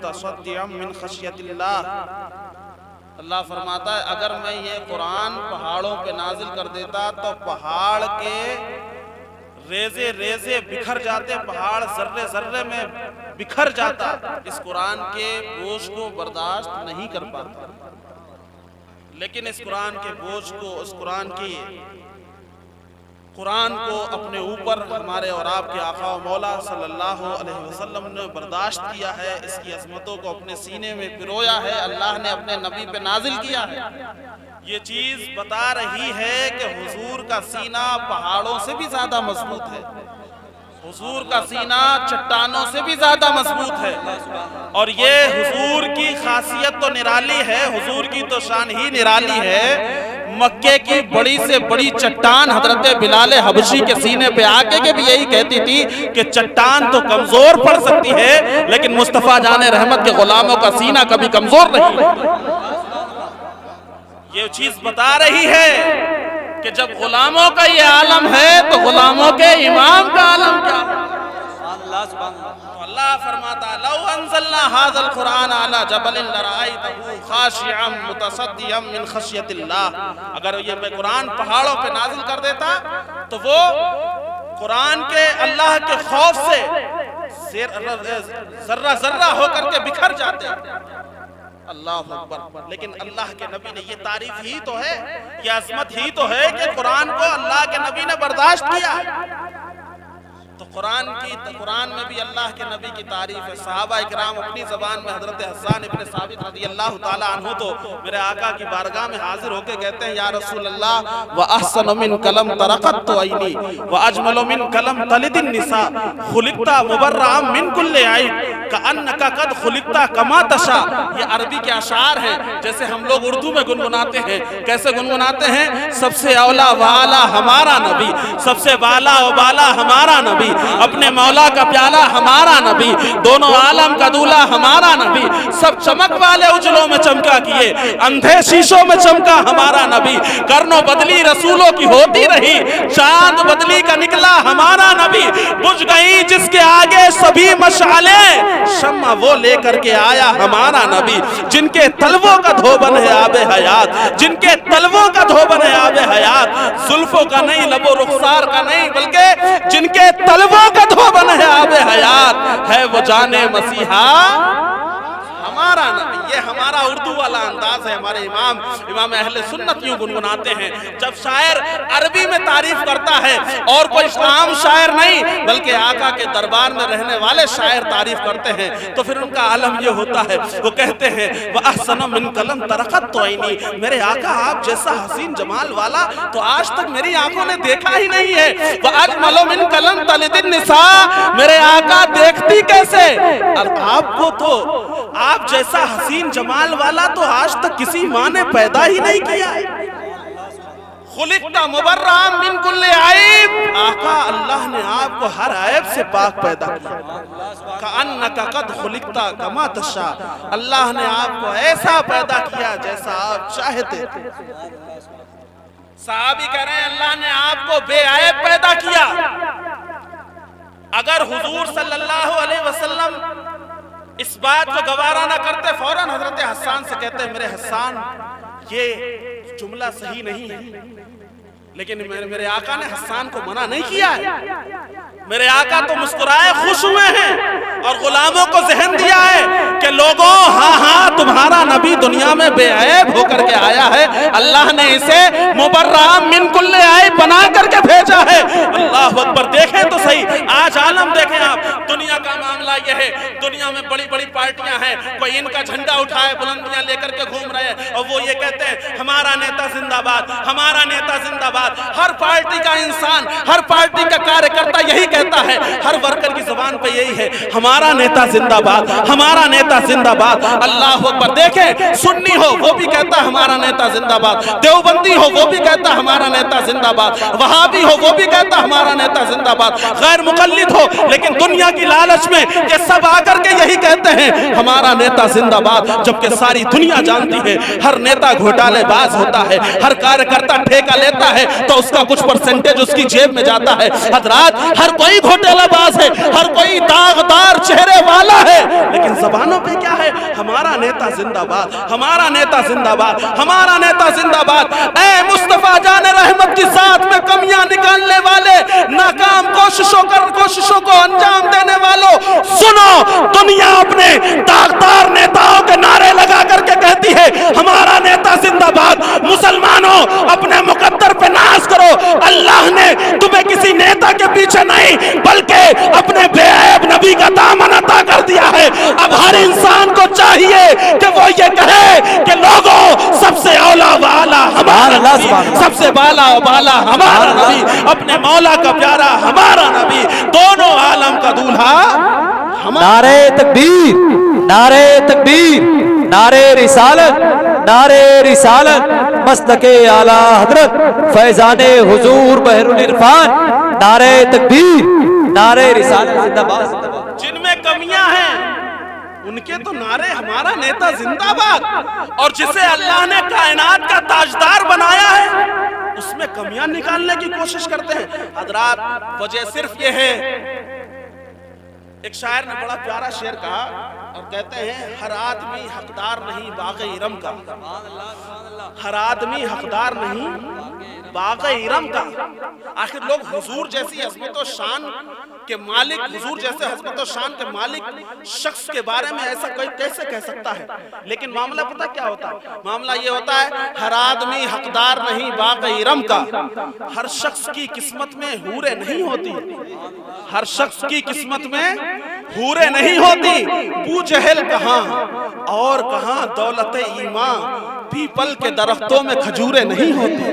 मुतसद्दिअम मिन खशियतिल्लाह। अल्लाह फरमाता है अगर मैं ये कुरान पहाड़ों पे नाजिल कर देता तो पहाड़ के रेजे रेजे बिखर जाते, पहाड़ जर्रे जर्रे में बिखर जाता, इस कुरान के बोझ को बर्दाश्त नहीं कर पाता। लेकिन इस कुरान के बोझ को, इस कुरान को अपने ऊपर हमारे और आपके आका व मौला सल्लल्लाहु अलैहि वसल्लम ने बर्दाश्त किया है, इसकी अज़मतों को अपने सीने में पिरोया है, अल्लाह ने अपने नबी पे नाजिल किया है। ये चीज़ बता रही है कि हुजूर का सीना पहाड़ों से भी ज़्यादा मजबूत है, हुजूर का सीना चट्टानों से भी ज्यादा मजबूत है। और ये हुजूर की खासियत तो निराली है, हुजूर की तो शान ही निराली है। मक्के की बड़ी से बड़ी चट्टान हजरत बिलाल हबशी के सीने पे आके के भी यही कहती थी कि चट्टान तो कमजोर पड़ सकती है लेकिन मुस्तफा जाने रहमत के गुलामों का सीना कभी कमजोर नहीं। ये चीज बता रही है कि जब गुलामों का ये आलम है तो गुलामों के इमाम का आलम क्या है। अल्लाह फरमाता है लौ अंज़लना हाज़ल कुरान अला जबलिन लरअयतहु खाशिअम मुतसद्दिअम मिन खशियतिल्लाह। अगर ये मैं कुरान पहाड़ों पे नाजिल कर देता तो वो कुरान के अल्लाह के खौफ से जर्रा जर्रा होकर के बिखर जाते। अल्लाह अकबर। लेकिन अल्लाह के नबी ने ये तारीफ ही तो है, ये अज़मत ही तो है कि कुरान को अल्लाह के नबी ने बर्दाश्त किया। तो कुरान में भी अल्लाह के नबी की तारीफ है। सहाबा इकराम अपनी ज़बान में हज़रत हसन इब्न साबित रज़ियल्लाहु ताला अन्हु तो मेरे आका की बारगाह में हाजिर होकर कहते हैं या रसूल अल्लाह व अहसनु मिन कलम तरक़त तो ऐनी व अजमलु मिन कलम तलिदिन निसा खुलिक़ता मुबर्रअम मिन कुल्लि ऐब कअन्नका कद खुलिक़ता कमा तशा। ये अरबी के अशार है, जैसे हम लोग उर्दू में गुनगुनाते हैं। कैसे गुनगुनाते हैं? सबसे औला वाला हमारा नबी, सबसे वाला व बाला हमारा नबी, अपने मौला का प्याला हमारा नबी, दोनों आलम का दूल्हा हमारा नबी, सब चमक वाले उजलों में चमका किए, अंधे शीशों में चमका हमारा नबी, करनो बदली रसूलों की होती रही, चांद बदली का निकला हमारा नबी, बुझ गई जिसके आगे सभी मशाले, शम्मा वो लेकर के आया हमारा नबी, जिनके तलवों का धोबन है आबे हयात, जिनके तलवों का धोबन है आबे हयात, जुल्फों का नहीं, लबो रुखसार का नहीं, बल्कि जिनके तलवों का धोबन है आबे हयात, है वो जाने मसीहा हमारा नबी। ये हमारा उर्दू वाला अंदाज है। हमारे इमाम अहले सुन्नत यूं गुनगुनाते हैं। जब शायर अरबी में तारीफ करता है और कोई आम शायर नहीं बल्कि आका के दरबार में रहने वाले शायर तारीफ करते हैं तो फिर उनका आलम ये होता है, वो कहते हैं व अहसनु मिन कलम तरक़त तो ऐनी, मेरे आका आप जैसा हसीन जमाल वाला तो आज तक मेरी आंखों ने देखा ही नहीं है। व अजमलु मिन कलम तलिदिन निसा, मेरे आका देखती कैसे, और आपको तो आप जैसा हसीन जमाल वाला तो आज तक किसी माँ ने पैदा ही नहीं किया। खुलिक़ता मुबर्रअम मिन कुल्लि ऐब, आका अल्लाह ने आपको हर ऐब से पाक पैदा किया। कअन्नका कद खुलिक़ता कमा तशा, अल्लाह ने आपको ऐसा पैदा किया जैसा आप चाहते थे। सहाबी कह रहे हैं अल्लाह ने आपको बेऐब पैदा किया। अगर हुजूर सल्लल्लाहु अलैहि वसल्लम इस बात को गवारा ना करते फौरन हजरत हसन से कहते मेरे हसन ये जुमला सही नहीं है, लेकिन मेरे आका ने हसन को मना नहीं किया है। मेरे आका तो मुस्कुराए खुश हुए हैं और गुलामों को जहन दिया है कि लोगों हाँ हाँ तुम्हारा नबी दुनिया में बेऐब होकर के आया है, अल्लाह ने इसे मुबर्रअम मिन कुल्लि ऐब बना करके भेजा है। अल्लाह अकबर। देखें तो सही, आज आलम देखें आप, दुनिया का मामला यह है, दुनिया में बड़ी बड़ी पार्टियां हैं, कोई इनका झंडा उठाए बुलंदियां लेकर के घूम रहे हैं और वो ये कहते हैं हमारा नेता जिंदाबाद, हमारा नेता जिंदाबाद। हर पार्टी का इंसान, हर पार्टी का कार्यकर्ता यही कहता है, हर वर्कर की जुबान पे यही है, हमारा नेता जिंदाबाद, हमारा नेता जिंदाबाद। अल्लाह अकबर। देखें सुन्नी हो वो भी कहता हमारा नेता जिंदाबाद, देवबंदी हो वो भी कहता हमारा नेता जिंदाबाद, वहाबी हो वो भी कहता हमारा नेता जिंदाबाद, गैर मुकल्लिद हो लेकिन दुनिया की लालच में ये सब आकर के यही कहते हैं हमारा नेता जिंदाबाद, जबकि सारी दुनिया जानती है हर नेता घोटालेबाज होता है, हर कार्यकर्ता ठेका लेता है तो उसका कुछ परसेंटेज उसकी जेब में जाता है। हजरात, हर कोई घोटालाबाज है, हर कोई दागदार चेहरे वाला है, लेकिन जबानों पे क्या है? हमारा नेता जिंदाबाद, हमारा नेता जिंदाबाद, हमारा नेता जिंदाबाद। ऐ मुस्तफा जान रहमत की साथ में कमियां निकालने वाले, नाकाम कोशिशों को अंजाम देने वालों, सुनो, दुनिया अपने दागदार नेताओं के नारे लगा करके कहती है हमारा नेता जिंदाबाद। मुसलमानों, अपने मुकद्दर पे नाज करो। अल्लाह ने तुम्हें किसी नेता के पीछे नहीं बल्कि अपने बेऐब नबी का दामन अता कर दिया है। अब हर इंसान को चाहिए कि वो ये कहे कि लोगों, सबसे औला वाला हमारा नबी, सबसे बाला वाला हमारा नबी, अपने मौला का प्यारा हमारा नबी, दोनों आलम का दूल्हा। नारे तकबीर, नारे तकबीर, नारे रिसालत, नारे रिसालत, मस्तके आला हजरत फैजाने हुजूर बहरुल इरफान, नारे तकबीर, नारे रिसालत जिंदाबाद जिंदाबाद। जिनमें कमियां हैं उनके तो नारे हमारा नेता जिंदाबाद, और जिसे अल्लाह ने कायनात का ताजदार बनाया है उसमें कमियां निकालने की कोशिश करते हैं। हजरात, वजह सिर्फ ये है, एक शायर ने बड़ा प्यारा शेर कहा और कहते हैं हर आदमी हकदार नहीं बाग़े इरम का, हर आदमी हकदार नहीं बाग़े इरम का। आखिर लोग हुजूर जैसी अज़मत और शान के मालिक, हुजूर जैसे अज़मत और शान के मालिक शख्स के बारे में ऐसा कोई कैसे कह सकता है? लेकिन मामला पता क्या होता है? मामला ये होता है हर आदमी हकदार नहीं बाग़े इरम का। हर शख्स की किस्मत में हूरें नहीं होती, हर शख्स की किस्मत में हूरें नहीं होती। बू जहल कहां और कहां दौलत ईमान, पीपल के दरख्तों में खजूरें नहीं होती,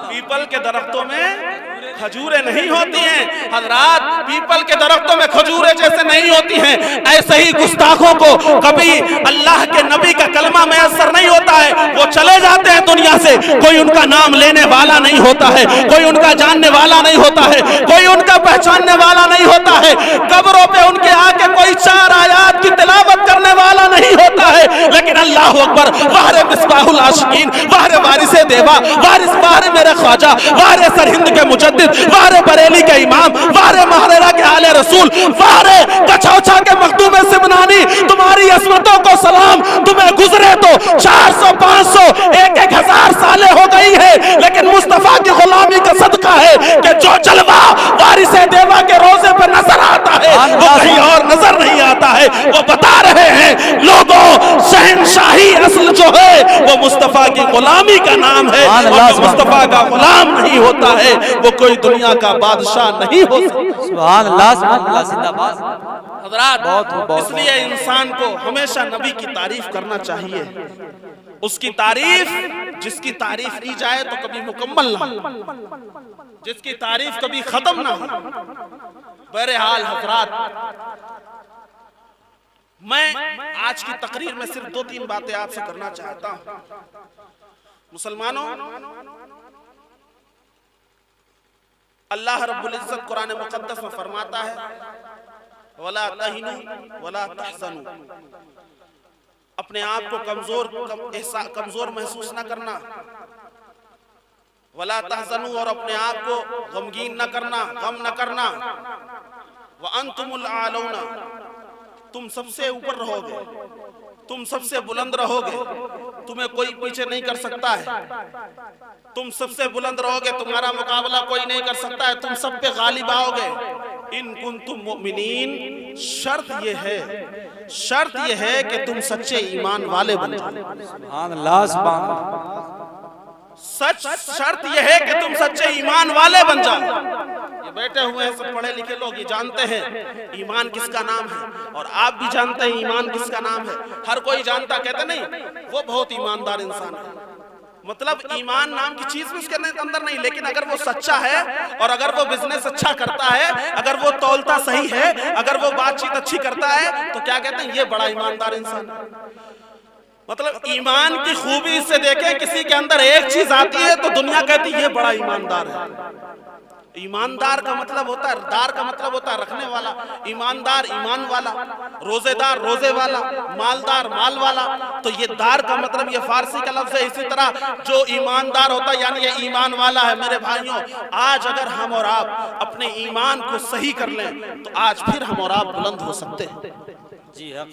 पीपल के दरख्तों में खजूरें नहीं होती हैं। हजरात, पीपल के दरख्तों में खजूरें जैसे नहीं होती हैं, ऐसे ही गुस्ताखों को कभी अल्लाह के नबी का कलमा मैसर नहीं होता है, वो चले जाते हैं दुनिया से, कोई उनका नाम लेने वाला नहीं होता है, कोई उनका जानने वाला नहीं होता है, कोई उनका पहचानने वाला नहीं होता है। कब्रों पे उनके आके कोई 4 आयात की तिलावत करने वाला नहीं होता है। लेकिन अल्लाह अकबर, वारे मिसबाहुल आशिकीन, वारे वारिसे देवा, वारिस वारे मेरे ख्वाजा, वारे सरहिंद के मुजद्दिद, वारे बरेली के इमाम, वारे महरेरा के आले रसूल, वारे कछौछा के मखदूम सिमनानी, तुम्हारी असमतों को सलाम। तुम्हें गुजरे तो 400, 500, 1,000 सालें हो गई है, लेकिन मुस्तफा की गुलामी का सदका है कि जो जलवा वारिसे देवा के रोजे पर नजर आता है वो कहीं और नजर नहीं आता है। वो बता रहे हैं लोगों, शहनशाही असल जो है वो मुस्तफा की गुलामी का नाम है, और जो मुस्तफा का गुलाम नहीं होता है वो कोई दुनिया का बादशाह नहीं हो सकता। सुभान अल्लाह, सुभान अल्लाह, जिंदाबाद। हजरात, इसलिए इंसान को हमेशा नबी की तारीफ करना चाहिए। उसकी तारीफ, जिसकी तारीफ की जाए तो कभी मुकम्मल ना हो, जिसकी तारीफ कभी खत्म ना हो। बहरहाल हजरात, मैं आज की तकरीर में सिर्फ 2-3 बातें आपसे करना चाहता हूं। मुसलमानों, अल्लाह रब्बुल इज्जत कुरान मुक़द्दस में फरमाता है वला तहिनु वला तहज़नु, अपने आप को कमजोर महसूस न करना, वला तहज़नु, और अपने आप को गमगीन न करना, गम न करना, व अंतुमुल आलौना, तुम सबसे ऊपर रहोगे, तुम सबसे बुलंद रहोगे, तुम्हें कोई पीछे नहीं कर सकता है, तुम सबसे बुलंद रहोगे, तुम्हारा मुकाबला कोई नहीं कर सकता है, तुम सब पे गालिब आओगे। इन कुंतुम मुमिनीन, शर्त ये है कि तुम सच्चे ईमान वाले बन जाओ। सुभान अल्लाह, सुभान अल्लाह। शर्त यह है कि तुम सच्चे ईमान वाले बन जाओ। ये बैठे हुए हैं सब पढ़े लिखे लोग, ये जानते हैं ईमान किसका नाम है, और आप भी जानते हैं ईमान किसका नाम है। हर कोई जानता, कहते नहीं वो बहुत ईमानदार इंसान है, मतलब ईमान नाम की चीज भी उसके अंदर नहीं, लेकिन अगर वो सच्चा है और अगर वो बिजनेस अच्छा करता है, अगर वो तौलता सही है, अगर वो बातचीत अच्छी करता है, तो क्या कहते हैं ये बड़ा ईमानदार इंसान है। मतलब ईमान की खूबी से देखें, किसी के अंदर एक चीज आती है तो दुनिया कहती है ये बड़ा ईमानदार है। ईमानदार का मतलब होता है, दार का मतलब होता है रखने वाला, ईमानदार ईमान वाला, रोजेदार रोजे वाला, मालदार माल वाला। तो ये दार का मतलब ये फारसी का लफ्ज है। इसी तरह जो ईमानदार होता है यानी ये ईमान वाला है। मेरे भाइयों, आज अगर हम और आप अपने ईमान को सही कर लें तो आज फिर हम और आप बुलंद हो सकते हैं। जी हाँ,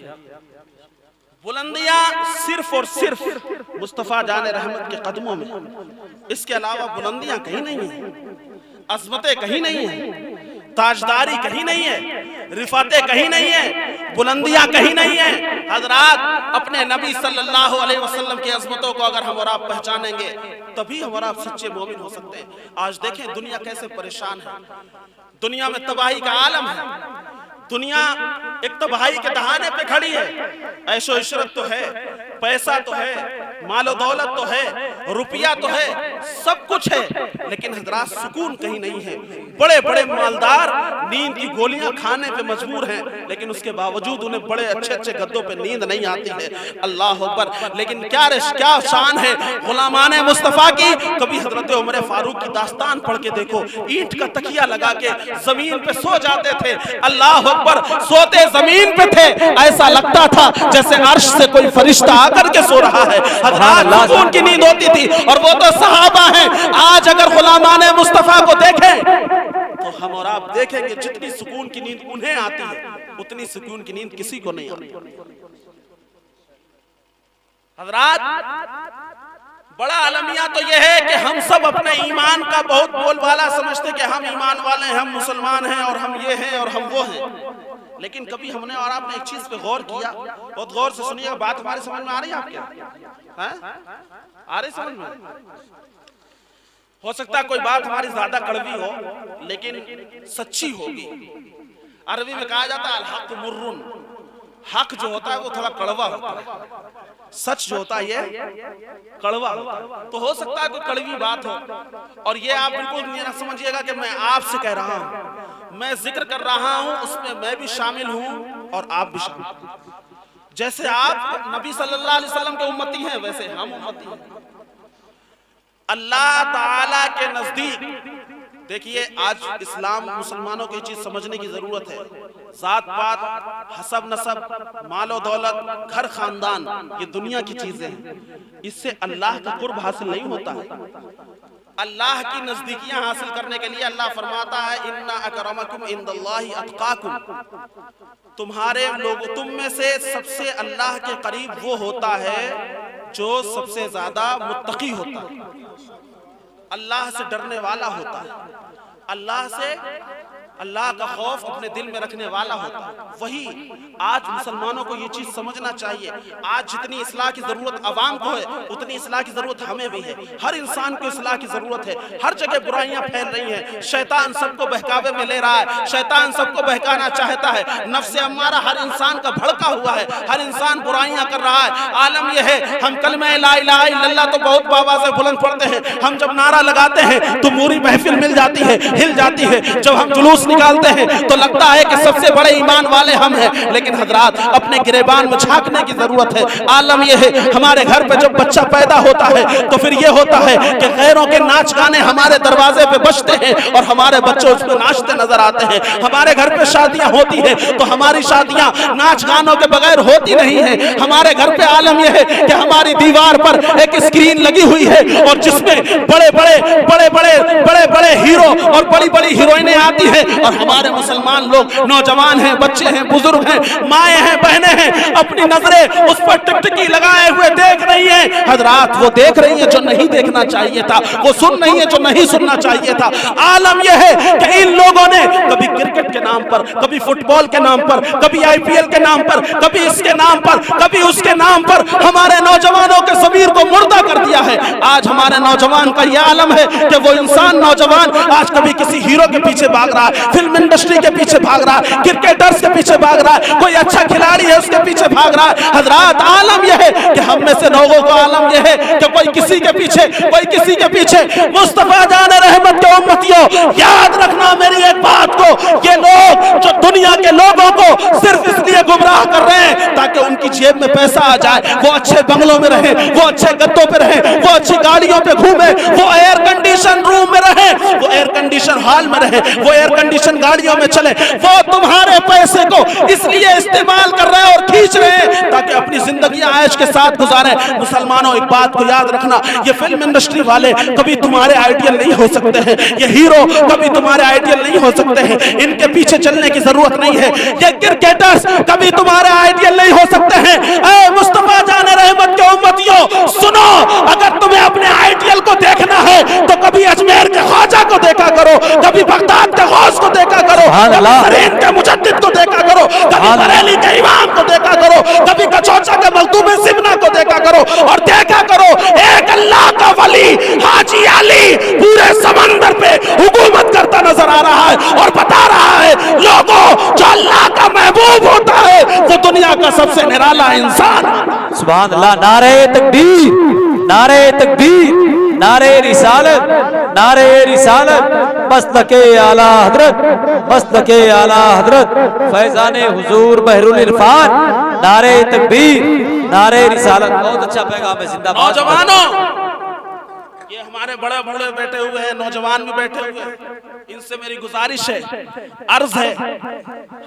बुलंदियां सिर्फ और सिर्फ मुस्तफा जाने रहमत के कदमों में, इसके अलावा बुलंदियां कहीं नहीं है, अज़मतें कहीं नहीं है, ताजदारी कहीं नहीं है, रिफातें कहीं नहीं है, बुलंदियां कहीं नहीं है। हजरात, अपने नबी सल्लल्लाहु अलैहि वसल्लम की अज़मतों को अगर हम और आप पहचानेंगे तभी हम और आप सच्चे मोमिन हो सकते हैं। आज देखें दुनिया कैसे परेशान है, दुनिया में तबाही का आलम है, दुनिया एक तबाही के दहाने पे खड़ी है। ऐशो इशरत तो है, पैसा तो है, मालो दौलत तो है, रुपया तो है, सब कुछ है, लेकिन हजरात सुकून कहीं नहीं है। बड़े बड़े मालदार नींद की गोलियां खाने पे मजबूर हैं, लेकिन उसके बावजूद उन्हें बड़े अच्छे अच्छे गद्दों पे नींद नहीं आती है। अल्लाह अकबर। लेकिन क्या शान है गुलामाने मुस्तफा की। कभी हजरत उमर फारूक की दास्तान पढ़ के देखो, ईंट का तकिया लगा के जमीन पे सो जाते थे। अल्लाह अकबर। सोते जमीन पे थे, ऐसा लगता था जैसे अर्श से कोई फरिश्ता आकर के सो रहा है। हजरात सुकून की नींद होती थी, और वो तो सहाबा हैं। आज अगर गुलामाने मुस्तफा को देखें तो हम और आप देखेंगे जितनी सुकून की नींद उन्हें आती है उतनी सुकून की नींद किसी को नहीं आती। हजरात, बड़ा अलमिया तो यह है कि हम सब अपने ईमान का बहुत बोलबाला समझते कि हम ईमान वाले हैं, हम मुसलमान हैं, और हम ये हैं और हम वो हैं। लेकिन कभी हमने और आपने एक चीज पे गौर किया? बहुत गौर से सुनिएगा, बात हमारे समझ में आ रही है आपके? आ रही समझ में? हो सकता है कोई बात हमारी ज्यादा कड़वी हो, लेकिन सच्ची होगी। अरबी में कहा जाता है अल हक मुर्रुन, हक जो होता है वो थोड़ा कड़वा होता है, सच जो होता है ये कड़वा होता है। तो हो सकता है कोई कड़वी बात हो, और ये आप बिल्कुल ये ना समझिएगा कि मैं आपसे कह रहा हूं, मैं जिक्र कर रहा हूं, उसमें मैं भी शामिल हूं और आप भी शामिल। जैसे आप नबी सल्लल्लाहु अलैहि वसल्लम के उम्मती हैं, वैसे हम उम्मती हैं। अल्लाह ताला के नजदीक देखिए, आज इस्लाम मुसलमानों को ये चीज समझने की जरूरत है। जात पात, हसब नसब, मालो दौलत, घर खानदान, ये दुनिया की चीजें हैं, इससे अल्लाह का कुर्ब हासिल नहीं होता है। अल्लाह की नजदीकियां हासिल करने के लिए अल्लाह फरमाता है इन्ना अकरमकुम इंदल्लाहि अत्काकुम, तुम्हारे लोग तुम में से सबसे अल्लाह के करीब वो होता है जो सबसे ज्यादा मुत्तकी होता है, अल्लाह से डरने वाला होता है, अल्लाह का खौफ अपने दिल में रखने वाला होता है। वही आज मुसलमानों को ये चीज समझना चाहिए। आज जितनी इस्लाह की जरूरत अवाम को है, उतनी इस्लाह की जरूरत हमें भी है। हर इंसान को इस्लाह की जरूरत है। हर जगह बुराइयां फैल रही हैं, शैतान सबको बहकावे में ले रहा है, शैतान सबको बहकाना चाहता है, नफ्से अम्मारा हर इंसान का भड़का हुआ है, हर इंसान बुराइयां कर रहा है। आलम यह है, हम कलमा ला इलाहा इल्लल्लाह तो बहुत बाबा से बुलंद पढ़ते हैं, हम जब नारा लगाते हैं तो पूरी महफिल मिल जाती है, हिल जाती है। जब हम जुलूस निकालते हैं तो लगता है कि सबसे बड़े ईमान वाले हम हैं, लेकिन हजरात अपने गिरेबान में झांकने की जरूरत है। आलम यह है, हमारे घर पे जब बच्चा पैदा होता है तो फिर ये होता है कि गैरों के नाच गाने हमारे दरवाजे पे बजते हैं और हमारे बच्चे उस पर नाचते नजर आते हैं। हमारे घर पे शादियां होती है तो हमारी शादियां नाच गानों के बगैर होती नहीं है। हमारे घर पे आलम यह है कि हमारी दीवार पर एक स्क्रीन लगी हुई है और जिसमें बड़े बड़े हीरो और बड़ी बड़ी हीरोइनें आती है, और हमारे मुसलमान लोग नौजवान हैं, बच्चे हैं, बुजुर्ग हैं, माएँ हैं, बहनें हैं, अपनी नजरें उस पर टिकटिकी लगाए हुए देख रही हैं। हजरात वो देख रही है जो नहीं देखना चाहिए था, वो सुन रही है जो नहीं सुनना चाहिए था। आलम यह है कि इन लोगों ने कभी क्रिकेट के नाम पर, कभी फुटबॉल के नाम पर, कभी IPL के नाम पर, कभी इसके नाम पर, कभी उसके नाम पर हमारे नौजवानों के ज़मीर को मुर्दा कर दिया है। आज हमारे नौजवान का यह आलम है कि वो इंसान नौजवान आज कभी किसी हीरो के पीछे भाग रहा है, फिल्म इंडस्ट्री के पीछे भाग रहा है, क्रिकेटर्स के पीछे भाग रहा है, कोई अच्छा खिलाड़ी है उसके पीछे भाग रहा है। हजरात, आलम यह है कि हम में से लोगों को आलम यह है कि कोई किसी के पीछे, कोई किसी के पीछे। मुस्तफा जान रहमत के उम्मतियों, याद रखना मेरी एक बात को, ये लोग जो दुनिया के लोगों को सिर्फ इसलिए गुमराह कर रहे हैं ताकि उनकी जेब में पैसा आ जाए, वो अच्छे बंगलों में रहे, वो अच्छे गद्दों पे रहे, वो अच्छी गाड़ियों पे घूमे, वो एयर कंडीशन रूम में रहे, वो एयर कंडीशन हॉल में रहे, वो एयर कंडीशन गाड़ियों में चले। वो तुम्हारे पैसे को इसलिए इस्तेमाल कर रहे हैं और खींच रहे हैं ताकि अपनी जिंदगी आयश के साथ गुजारें। मुसलमानों, एक बात को याद रखना, ये फिल्म इंडस्ट्री वाले कभी तुम्हारे आइडियल नहीं हो सकते हैं, ये हीरो कभी तुम्हारे आइडियल नहीं हो सकते हैं, इनके पीछे चलने की जरूरत नहीं है। ये क्रिकेटर्स कभी तुम्हारे आइडियल नहीं हो सकते हैं। ऐ मुस्तफा जान रहमत के उम्मतियों, सुनो, अगर तुम्हें अपने आइडियल को देखना है तो कभी अजमेर के ख्वाजा को देखा करो, कभी बगदाद के गौस को देखा करो, कभी सरीन के मुजद्दिद को देखा करो, कभी बरेली के इमाम को देखा करो, कभी कचौचा के मखदूम सिबना को देखा करो, और देखा करो एक अल्लाह का वली हाजी अली पूरे समंदर पे हुकूमत करता नजर आ रहा है और बता रहा है लोगों, जो अल्लाह का महबूब होता है वो दुनिया का सबसे निराला इंसान। सुभान अल्लाह। नारे तकबीर, नारे तकबीर, नारे रिसालत, नारे रिसालत, मस्तके आला हजरत, मस्तके आला हजरत फैजान हुजूर बहरुल इरफान। नारे तकबीर, नारे रिसालत। बहुत अच्छा पैगाम है। जिंदाबाद नौजवानों, ये हमारे बड़े बड़े बैठे हुए हैं, नौजवान भी बैठे हुए हैं, इनसे मेरी गुजारिश है, अर्ज है,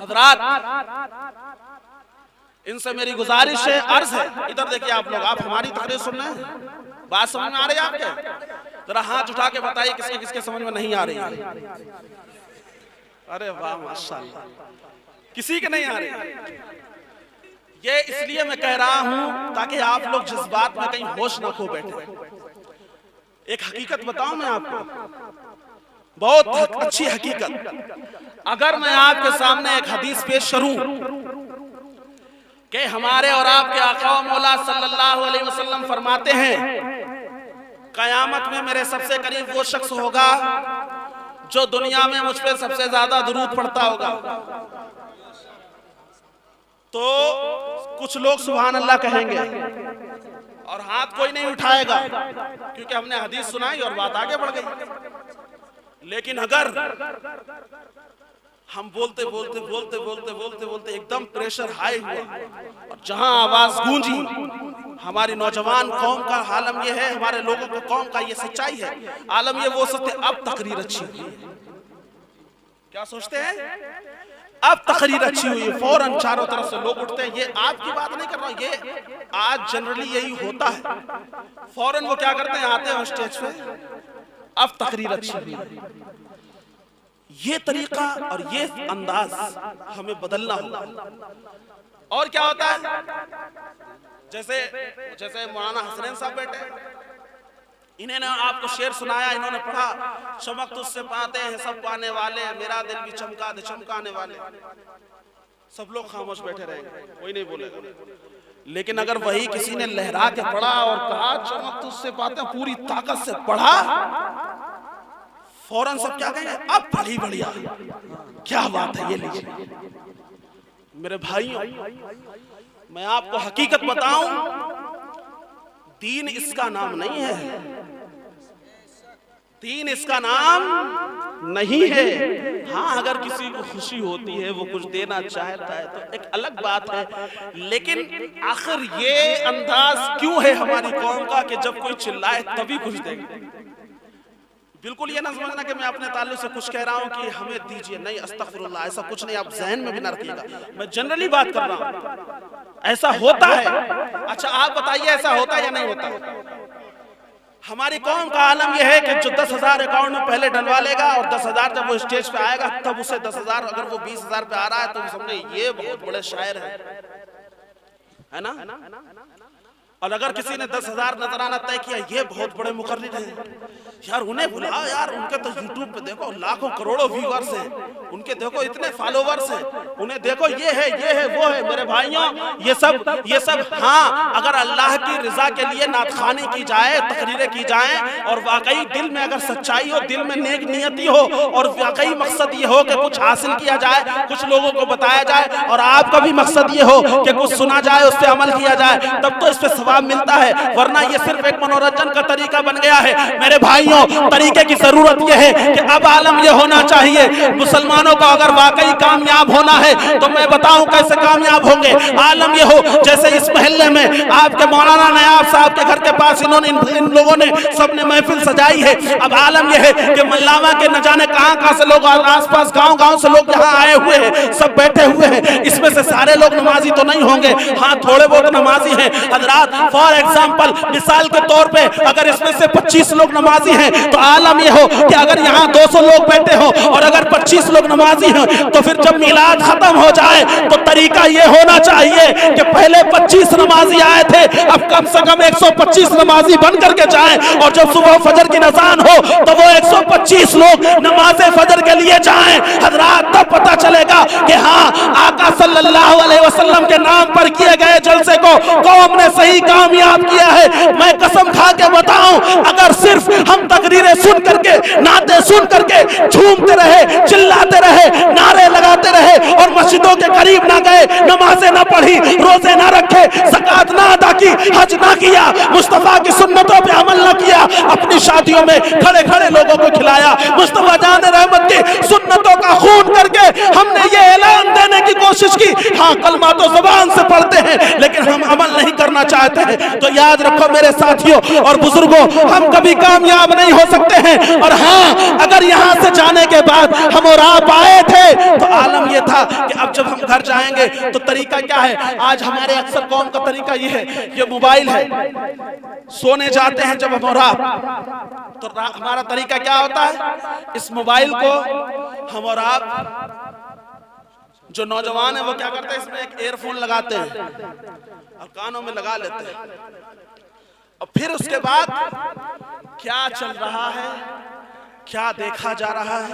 हजरात, इनसे मेरी गुजारिश है, अर्ज है। इधर देखिए आप लोग, आप हमारी तकरीर सुन रहे हैं, बात समझ में आ रही है आपके? जरा हाथ उठा के बताइए किसके किसके समझ में नहीं आ रही है। अरे वाह, माशाल्लाह, किसी के नहीं आ रही। ये इसलिए मैं कह रहा हूं ताकि आप लोग जज्बात में कहीं होश न खो बैठे। एक हकीकत बताऊं मैं आपको, बहुत अच्छी हकीकत। अगर मैं आपके सामने एक हदीस पेश करूं कि हमारे और आपके आका व मौला सल्लल्लाहु अलैहि वसल्लम फरमाते हैं, कयामत में मेरे सबसे करीब वो शख्स होगा जो दुनिया में मुझ पे सबसे ज्यादा दुरूद पढ़ता होगा। तो कुछ लोग सुभान अल्लाह कहेंगे और हाथ कोई नहीं उठाएगा क्योंकि हमने हदीस सुनाई और बात आगे बढ़ गई। लेकिन अगर हम बोलते बोलते बोलते बोलते बोलते बोलते एकदम प्रेशर हाई हुआ और जहां आवाज गूंजी, हमारी नौजवान कौम का आलम यह है, हमारे लोगों को कौम का ये सच्चाई है, आलम ये वो सत्य, अब तकरीर अच्छी हुई है। क्या सोचते हैं? अब तकरीर अच्छी हुई है, फौरन चारों तरफ से लोग उठते हैं। ये आपकी बात नहीं कर रहा, ये आज जनरली यही होता है। फौरन वो क्या करते हैं, आते हैं स्टेज पे, अब तकरीर अच्छी हुई है। ये तरीका और ये अंदाज हमें बदलना होगा। और क्या होता है, जैसे मौलाना हसनैन साहब बैठे, इन्होंने आपको शेर सुनाया, इन्होंने पढ़ा, चमक तुझसे पाते हैं सब पाने वाले, मेरा दिल भी चमका दे चमकाने वाले। सब लोग खामोश बैठे रहेंगे, कोई नहीं बोलेगा। लेकिन अगर वही किसी ने लहरा के पढ़ा और कहा चमक तुझसे पाते हैं, पूरी ताकत से पढ़ा, फौरन सब क्या कहेंगे, अब बड़ी बढ़िया, क्या बात है, ये लीजिए। मेरे भाइयों, मैं आपको हकीकत बताऊं, दीन इसका नाम नहीं है, दीन इसका नाम नहीं है। हाँ, अगर किसी को खुशी होती है, वो कुछ देना चाहता है तो एक अलग बात है, लेकिन आखिर ये अंदाज क्यों है हमारी कौम का कि जब कोई चिल्लाए तभी कुछ देंगे। बिल्कुल ये ना समझना कि मैं अपने ताल्लुक से कुछ कह रहा हूं कि हमें दीजिए, नहीं, अस्तगफिरुल्लाह, ऐसा कुछ नहीं, आप जहन में भी ना रखिएगा, मैं जनरली बात कर रहा हूं। ऐसा होता है, अच्छा आप बताइए ऐसा होता है या नहीं होता? हमारी कौम का आलम यह है कि जो 10,000 अकाउंट में पहले डलवा लेगा और 10,000 जब वो स्टेज पे आएगा तब उसे 10,000, अगर वो 20,000 पे आ रहा है तो समझे ये बहुत बड़े शायर है ना। और अगर किसी ने 10,000 नजराना तय किया, ये बहुत बड़े मुकर्रिर हैं यार, उन्हें बुलाओ यार, उनके तो यूट्यूब पे देखो लाखों करोड़ों व्यूअर्स हैं, उनके देखो इतने फॉलोवर्स हैं, उन्हें देखो ये है वो है। मेरे भाइयों ये सब हाँ, अगर अल्लाह की रजा के लिए नातखानी की जाए, तकरीरें की जाए, और वाकई दिल में अगर सच्चाई हो, दिल में नेक नियति हो, और वाकई मकसद ये हो कि कुछ हासिल किया जाए, कुछ लोगों को बताया जाए, और आपका भी मकसद ये हो कि कुछ सुना जाए, उस पर अमल किया जाए, तब तो इस पे सवाब मिलता है। वरना ये सिर्फ एक मनोरंजन का तरीका बन गया है। मेरे भाइयों, तरीके की जरूरत यह है कि अब आलम यह होना चाहिए, मुसलमानों को अगर वाकई कामयाब होना है तो मैं बताऊं कैसे कामयाब होंगे। आलम यह हो जैसे इस महल्ले में आपके मौलाना नयाब साहब के घर के पास इन्होंने इन लोगों ने सबने महफिल सजाई है। अब आलम यह है कि मल्लावा के न जाने कहां से लोग, आसपास गांव से लोग यहाँ आए हुए हैं, सब बैठे हुए हैं। इसमें से सारे लोग नमाजी तो नहीं होंगे, हाँ थोड़े बहुत नमाजी हैं हजरात। फॉर एग्जाम्पल, मिसाल के तौर पे अगर इसमें से 25 लोग नमाजी हैं तो आलम यह हो कि अगर यहाँ 200 लोग बैठे हो और अगर 25 लोग नमाजी हैं तो फिर जब मिलाद खत्म हो जाए तो तरीका ये होना चाहिए कि पहले 25 नमाजी आए थे, अब कम से कम 125 नमाजी बन करके जाएं, और जब सुबह फजर की नज़ान हो तो वो 125 लोग नमाज फजर के लिए जाएं। हजरात, तब पता चलेगा कि हाँ, आका सल्लल्लाहु अलैहि वसल्लम के नाम पर किए गए जलसे को कौम ने सही कामयाब किया है। मैं कसम खा के बताऊं, अगर सिर्फ हम तकरीरें सुन करके, नाते सुन करके झूमते रहे, चिल्लाते रहे, नारे लगाते रहे और मस्जिदों के करीब ना गए, नमाजें ना पढ़ी, रोजे ना रखे, ज़कात ना अदा की, हज ना किया, मुस्तफा की सुन्नतों पे अमल ना किया, अपनी शादियों में खड़े खड़े लोगों को खिलाया, मुस्तफा जान रहमत की सुन्नतों का खून करके हमने ये ऐलान देने की कोशिश की, हाँ कलमा तो ज़बान से पढ़ते हैं लेकिन हम अमल नहीं करना चाहते हैं। तो याद रखो मेरे साथियों और बुजुर्गों, हम कभी कामयाब नहीं हो सकते हैं। और हाँ, अगर यहाँ से जाने के बाद हम और आप आए थे तो आलम यह था कि अब जब हम घर जाएंगे तो तरीका क्या है। आज हमारे अक्सर कौम का तरीका ये है, ये मोबाइल है, सोने जाते हैं जब हम और आप, तो हमारा तरीका क्या होता है, इस मोबाइल को हम और आप जो नौजवान है वो क्या करते हैं, इसमें एक एयरफोन लगाते हैं और कानों में लगा लेते हैं, और फिर उसके बाद क्या चल रहा है, क्या देखा जा रहा है,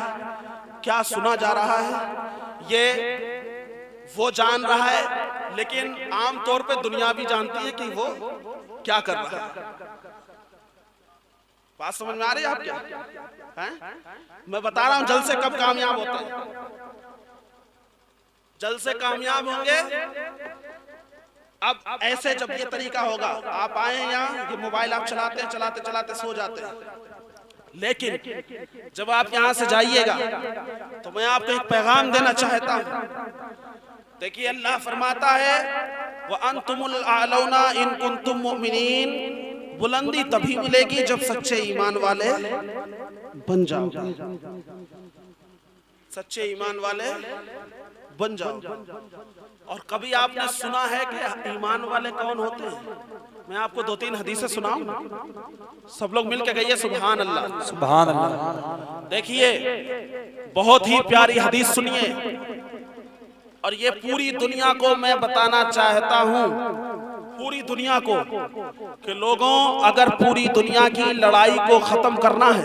क्या सुना जा रहा है, ये वो जान रहा है, लेकिन आम तौर पे दुनिया भी जानती है कि वो क्या कर रहा है। बात समझ में आ रही है आपको? मैं बता रहा हूं जलसे कब कामयाब होते हैं। जलसे कामयाब होंगे अब ऐसे जब ये तरीका होगा, आप आए यहाँ, ये मोबाइल आप चलाते हैं, चलाते चलाते सो जाते हैं, लेकिन जब आप यहाँ से जाइएगा तो मैं आपको एक पैगाम देना चाहता हूँ। देखिए अल्लाह फरमाता है, व अंतुमुल आलौना इन कुंतुम मुमिनीन, बुलंदी तभी मिलेगी जब सच्चे ईमान वाले बन जाओ, सच्चे ईमान वाले बन जाओ। और कभी आपने सुना है कि ईमान वाले कौन होते हैं? मैं आपको 2-3 हदीसें सुनाऊं, सब लोग मिलकर कहिए सुभान अल्लाह, सुभान अल्लाह। देखिए बहुत ही प्यारी हदीस सुनिए, और ये पूरी दुनिया को मैं बताना चाहता हूं, पूरी दुनिया को, कि लोगों अगर पूरी दुनिया की लड़ाई को खत्म करना है,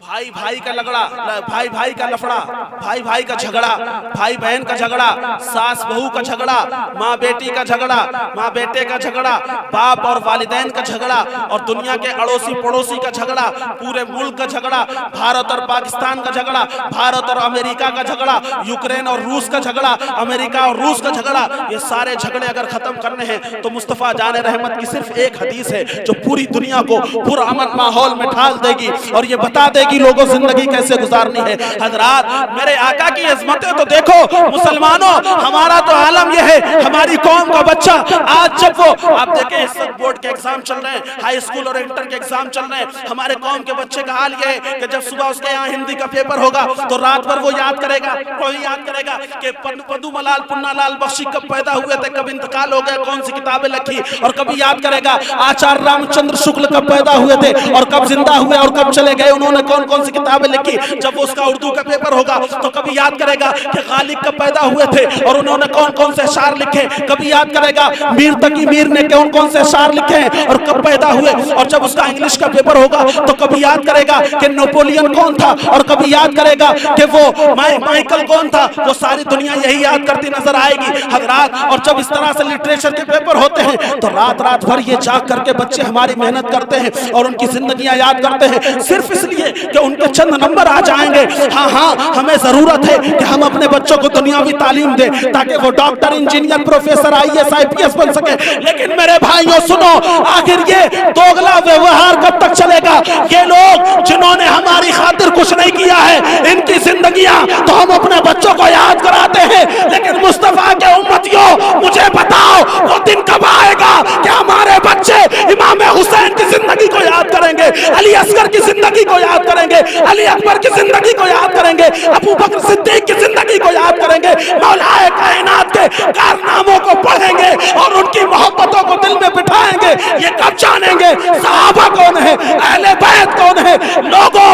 भाई भाई का लगड़ा, भाई भाई का लफड़ा, भाई भाई का झगड़ा, भाई बहन का झगड़ा, सास बहू का झगड़ा, माँ बेटी का झगड़ा, माँ बेटे का झगड़ा, बाप और वालिदैन का झगड़ा, और दुनिया के अड़ोसी पड़ोसी का झगड़ा, पूरे मुल्क का झगड़ा, भारत और पाकिस्तान का झगड़ा, भारत और अमेरिका का झगड़ा, यूक्रेन और रूस का झगड़ा, अमेरिका और रूस का झगड़ा, ये सारे झगड़े अगर खत्म करने हैं तो मुस्तफा जान रहमत की सिर्फ एक हदीस है जो पूरी दुनिया को पूरा अमन माहौल में ढाल देगी और ये बता देगी लोगों जिंदगी कैसे गुजारनी है। हजरात, मेरे आका की अजमतें तो देखो मुसलमानों, हमारा तो आलम यह है, हमारी कौम का बच्चा आज जब वो, आप देखें इस वक्त बोर्ड के एग्जाम चल रहे हैं, हाई स्कूल और इंटर के एग्जाम चल रहे हैं, हमारे कौम के बच्चे का हाल यह है कि जब सुबह उसके यहाँ हिंदी का पेपर होगा तो रात भर वो याद करेगा, कोई याद करेगा कि पद्मलाल पुन्नालाल बख्शी कब पैदा हुए थे, कब इंतकाल हो गया, कौन सी किताबें लिखी, और कभी याद करेगा आचार्य रामचंद्र शुक्ल कब पैदा हुए थे और कब जिंदा हुए और कब चले गए, उन्होंने कौन कौन कौन सी किताबें लिखी। जब उसका उर्दू का पेपर होगा तो कभी याद करेगा कि गालिब कब पैदा हुए थे और उन्होंने कौन कौन से अशआर लिखे। कभी याद करेगा मीर तकी मीर ने कौन कौन से अशआर लिखे हैं और कब पैदा हुए। और जब उसका इंग्लिश का पेपर होगा तो कभी याद करेगा कि नेपोलियन कौन था और कभी याद करेगा कि वो माइकल कौन था। वो सारी दुनिया यही याद करती नजर आएगी हजरात। और जब इस तरह से लिटरेचर के पेपर होते हैं तो रात रात भर ये जाग करके बच्चे हमारी मेहनत करते हैं और उनकी जिंदगियां याद करते हैं सिर्फ इसलिए कि उनके चंद नंबर आ जाएंगे। हाँ हाँ, हमें जरूरत है कि हम अपने बच्चों को दुनियावी तालीम दें ताकि वो doctor, engineer, professor, IAS, IPS बन सके। लेकिन मेरे भाइयों सुनो, आखिर ये दोगला व्यवहार कब तक चलेगा? ये लोग जिन्होंने हमारी खातिर कुछ नहीं किया है, इनकी जिंदगियां तो हम अपने बच्चों को याद कराते हैं। लेकिन मुस्तफा के उम्मतियों, मुझे बताओ वो दिन कब आएगा कि हमारे बच्चे इमाम हुसैन की जिंदगी को याद करेंगे, अली असगर की जिंदगी को याद करेंगे, अली अकबर की जिंदगी को याद करेंगे, अबू बकर सिद्दीक की जिंदगी को याद करेंगे, मौलाए कायनात के कारनामों को पढ़ेंगे और उनकी मोहब्बतों को दिल में बिठाएंगे। ये कब जानेंगे सहाबा कौन है, अहले बैत कौन है। लोगों,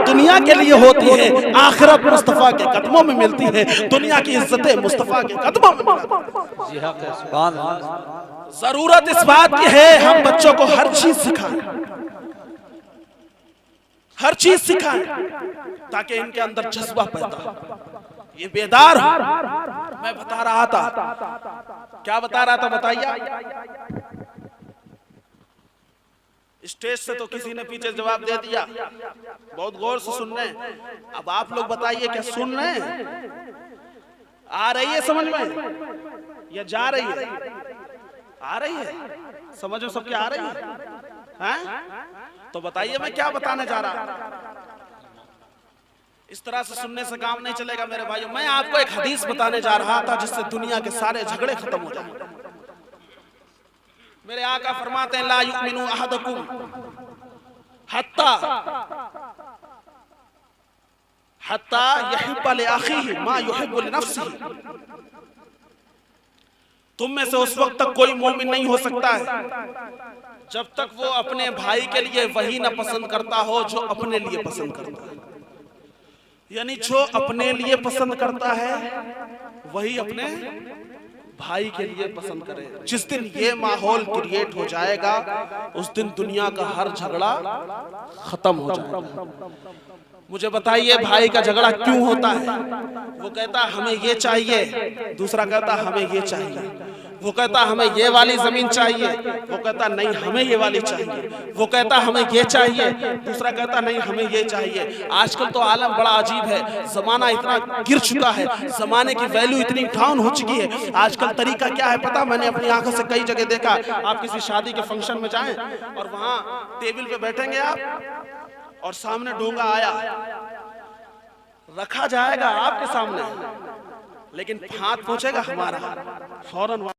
दुनिया के लिए होती है, आखिरत मुस्तफा के कदमों में मिलती है। दुनिया की इज्जतें मुस्तफा के कदमों में मिलती है। जरूरत इस बात की है हम बच्चों को हर चीज सिखाएं, हर चीज सिखाएं ताकि इनके अंदर जज्बा पैदा हो, ये बेदार हो। मैं बता रहा था, क्या बता रहा था बताइए? स्टेज से तो किसी ने पीछे जवाब दे दिया, बहुत गौर से सुन रहे हैं। अब आप लोग बताइए, क्या सुन रहे हैं? आ रही है समझ में या जा रही है? आ रही है समझ में सबके? आ रही है? तो बताइए मैं क्या बताने जा रहा। इस तरह से सुनने से काम नहीं चलेगा मेरे भाइयों। मैं आपको एक हदीस बताने जा रहा था जिससे दुनिया के सारे झगड़े खत्म हो जाएंगे। मेरे आका फरमाते हैं, ला युमिनु अहदकुम हत्ता युहिब्बा लिअखीहि मा युहिब्बु लिनफ्सिहि। तुम में से उस वक्त तक कोई मोमिन नहीं हो सकता है जब तक वो अपने भाई के लिए वही न पसंद करता हो जो अपने लिए पसंद करता है। यानी जो अपने लिए पसंद करता है वही अपने भाई के लिए पसंद करे। जिस दिन ये माहौल क्रिएट हो जाएगा उस दिन दुनिया का हर झगड़ा खत्म हो जाएगा। मुझे बताइए भाई का झगड़ा क्यों होता है? वो कहता हमें ये चाहिए, दूसरा कहता हमें ये चाहिए। वो कहता हमें ये वाली जमीन चाहिए, वो कहता नहीं हमें ये वाली चाहिए। वो कहता हमें ये चाहिए, दूसरा कहता नहीं हमें ये चाहिए। आजकल तो आलम बड़ा अजीब है, जमाना इतना गिर चुका है, जमाने की वैल्यू इतनी डाउन हो चुकी है। आजकल तरीका क्या है पता? मैंने अपनी आंखों से कई जगह देखा। आप किसी शादी के फंक्शन में जाएं और वहां टेबल पे बैठेंगे आप और सामने डोंगा आया रखा जाएगा आपके सामने, लेकिन हाथ पहुंचेगा हमारा फौरन।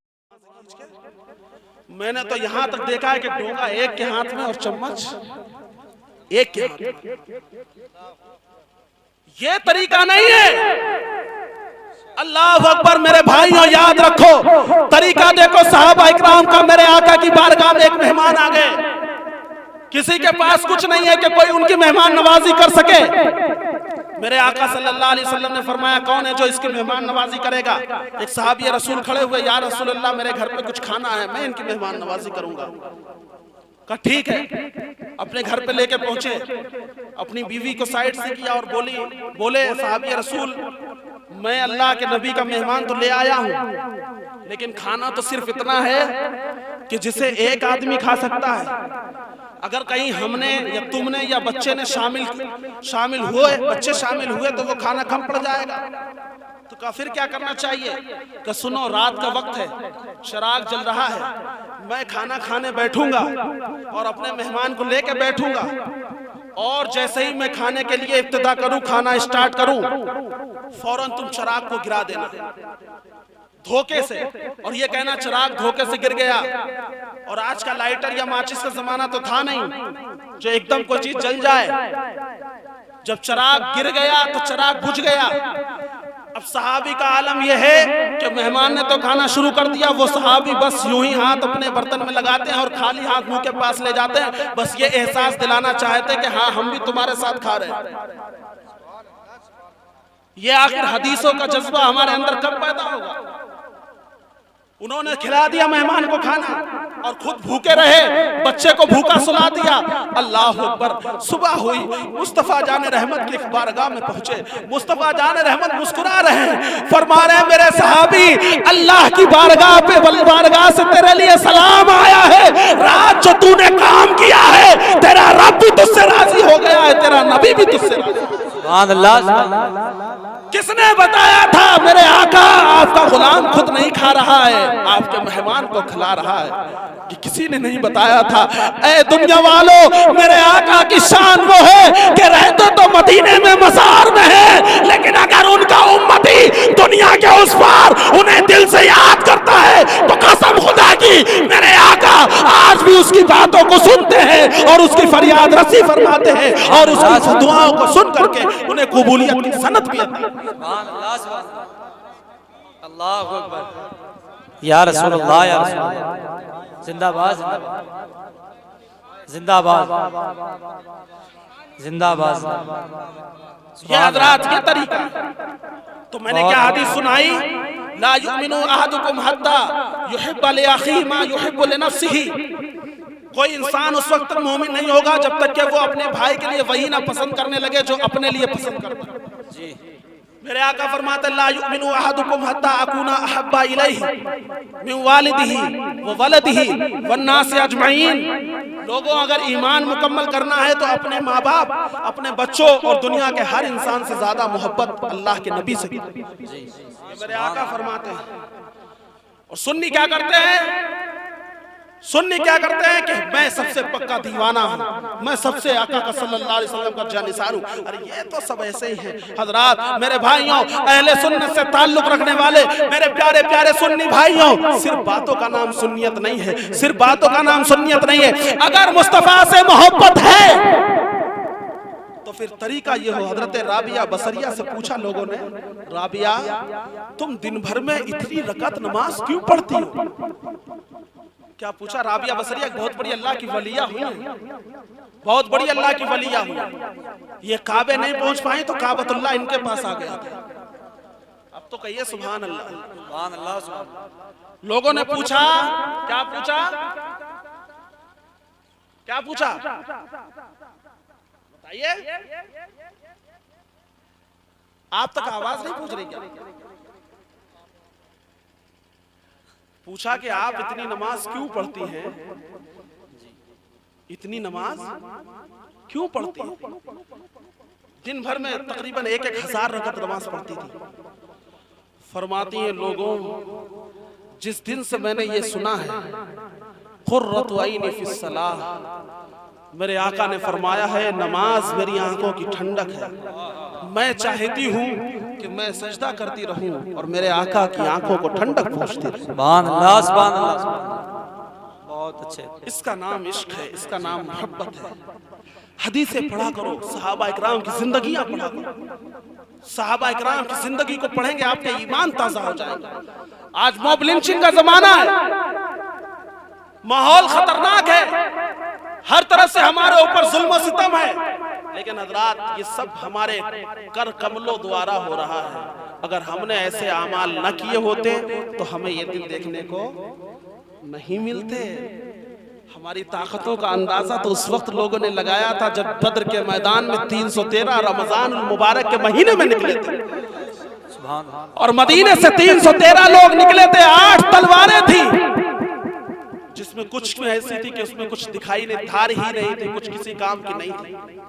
मैंने तो यहां तक देखा है कि डोंगा एक के हाथ में और चम्मच एक के हाथ में। ये तरीका नहीं है। अल्लाह अकबर। मेरे भाइयों याद रखो, तरीका देखो सहाबा इकराम का। मेरे आका की बारगाह में एक मेहमान आ गए, किसी के पास कुछ नहीं है कि कोई उनकी मेहमान नवाजी कर सके। मेरे आका सल्लल्लाहु अलैहि वसल्लम ने फरमाया कौन है जो इसकी मेहमान नवाजी करेगा? एक सहाबी रसूल खड़े हुए, या रसूल अल्लाह मेरे घर पे कुछ खाना है, मैं इनकी मेहमान नवाजी करूंगा। कहा ठीक है। अपने घर पे लेके पहुंचे, अपनी बीवी को साइड से किया और बोले सहाबी रसूल मैं अल्लाह के नबी का मेहमान तो ले आया हूं, लेकिन खाना तो सिर्फ इतना है कि जिसे एक आदमी खा सकता है। अगर कहीं हमने या तुमने या बच्चे ने शामिल हुए तो वो खाना कम पड़ जाएगा। तो कहा फिर क्या करना चाहिए? कि सुनो रात का वक्त है, चिराग जल रहा है, मैं खाना खाने बैठूंगा और अपने मेहमान को लेके बैठूंगा और जैसे ही मैं खाने के लिए इब्तिदा करूं, खाना स्टार्ट करूं, फौरन तुम चिराग को गिरा देना धोखे से, और ये कहना चिराग धोखे से गिर गया। और आज का लाइटर या माचिस का जमाना तो था नहीं जो एकदम कोई चीज जल जाए। जब चिराग गिर गया तो चिराग बुझ गया। अब सहाबी का आलम यह है कि मेहमान ने तो खाना शुरू कर दिया, वो सहाबी बस यूं ही हाथ अपने बर्तन में लगाते हैं और खाली हाथ मुंह के पास ले जाते हैं, बस ये एहसास दिलाना चाहते हैं कि हाँ हम भी तुम्हारे साथ खा रहे हैं। ये आखिर हदीसों का जज्बा हमारे अंदर कब पैदा होगा? उन्होंने खिला दिया मेहमान को खाना और खुद भूखे रहे, बच्चे को भूखा सुला दिया। अल्लाह अकबर। सुबह हुई, मुस्तफा जान रहमत की बारगाह में पहुंचे। मुस्तफा जान रहमत मुस्कुरा रहे हैं, फरमा रहे हैं मेरे सहाबी, अल्लाह की बारगाह पे बारगाह से तेरे लिए सलाम आया है। रात जो तूने काम किया है, तेरा रब भी तुझसे राजी हो गया है, तेरा नबी भी तुझसे राजी हो गया। किसने बताया था मेरे आका आपका गुलाम खुद नहीं खा रहा है, आपके मेहमान को खिला रहा है? कि किसी ने नहीं बताया था। ऐ दुनिया वालों, मेरे आका की शान वो है कि रहते तो मदीने में मज़ार में है, लेकिन अगर उनका उम्मती दुनिया के उस पार उन्हें दिल से याद करता है तो कसम खुदा की मेरे आका आज भी उसकी बातों को सुनते हैं और उसकी फरियाद रसी फरमाते हैं और उसकी दुआओं को सुन करके उन्हें कबूलियत की सनत भी आती है। अल्लाहु अकबर। या रसूल अल्लाह, या रसूल अल्लाह। जिंदाबाद जिंदाबाद जिंदाबाद। ये हजरात ये तरीका। तो मैंने क्या हदीस सुनाई? ला युमिनु अहदुकुम हत्ता युहिब्बु li अखीहि मा युहिब्बु li नफ्सिही। कोई इंसान उस वक्त तक मोमिन नहीं होगा जब तक कि वो अपने भाई के लिए वही ना पसंद करने लगे जो अपने लिए पसंद करता है। जी मेरे आका फरमाते ला युमिनु अहदुकुम हत्ता अकूना अहब्बा इलैहि मिन वालिदिही व वलदिही वन्नास अजमईन। लोगों, अगर ईमान मुकम्मल करना है तो अपने माँ बाप, अपने बच्चों और दुनिया के हर इंसान से ज्यादा मोहब्बत अल्लाह के नबी से। मेरे आका फरमाते हैं। और सुन्नी क्या करते हैं? सुन्नी क्या करते हैं कि मैं सबसे पक्का दीवाना हूँ, मैं सबसे आका का सल्लल्लाहु अलैहि वसल्लम का जानिसार हूँ। अरे ये तो सब ऐसे ही हैं। हजरात, मेरे भाइयों, अहले सुन्नत से ताल्लुक रखने वाले मेरे प्यारे प्यारे सुन्नी भाइयों, सिर्फ बातों का नाम सुन्नियत नहीं है, सिर्फ बातों का नाम सुन्नियत नहीं है। अगर मुस्तफा से मोहब्बत है तो फिर तरीका ये हो। हजरत राबिया बसरिया से पूछा लोगों ने, राबिया तुम दिन भर में इतनी रकात नमाज क्यों पढ़ती हो? क्या पूछा? राबिया बसरिया बहुत बड़ी अल्लाह की वलिया हुई, बहुत बड़ी अल्लाह की वलिया हुई। ये काबे नहीं पहुंच पाई तो काबतुल्लाह इनके पास आ गया था। अब तो कहिए सुभान अल्लाह, सुभान अल्लाह, सुभान अल्लाह। लोगों ने पूछा, क्या पूछा? क्या पूछा? बताइए। आप तक आवाज नहीं पूछ रही क्या? पूछा कि आप इतनी नमाज क्यों पढ़ती हैं? इतनी नमाज क्यों पढ़ती हैं? दिन भर में तकरीबन 1,000 रकात नमाज पढ़ती थी। फरमाती हैं, लोगों, जिस दिन से मैंने ये सुना है खुर्रतु ऐनी फिस सलाह, मेरे आका ने फरमाया है नमाज मेरी आंखों की ठंडक है। मैं चाहती हूँ कि मैं सजदा करती रहूं और मेरे आका की आंखों को ठंडक पहुंचती रहे। सुभान अल्लाह, सुभान अल्लाह। बहुत अच्छे। इसका नाम इश्क है, इसका नाम मोहब्बत है। हदीसें पढ़ा करो, सहाबा इकराम की जिंदगियां पढ़ा करो। सहाबा इकराम की जिंदगी को पढ़ेंगे आपके ईमान ताजा हो जाएगा। आज मॉब लिंचिंग का जमाना है, माहौल खतरनाक है, हर तरफ से हमारे ऊपर जुल्म सितम है, लेकिन हजरात ये सब हमारे कर कमलों द्वारा हो रहा है। अगर हमने ऐसे आमाल न किए होते तो हमें ये दिन देखने को नहीं मिलते। हमारी ताकतों का अंदाजा तो उस वक्त लोगों ने लगाया था जब बद्र के मैदान में 313 रमजान मुबारक के महीने में निकले थे और मदीने से 313 लोग निकले थे। 8 तलवारें थी जिसमें कुछ ऐसी थी कि उसमें कुछ दिखाई नहीं, धार ही नहीं थी, कुछ किसी काम की नहीं थी।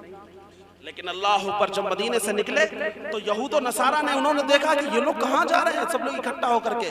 लेकिन अल्लाह पर जब मदीने से निकले तो यहूद और नसारा ने उन्होंने देखा कि ये लोग कहाँ जा रहे हैं, सब लोग इकट्ठा होकर के।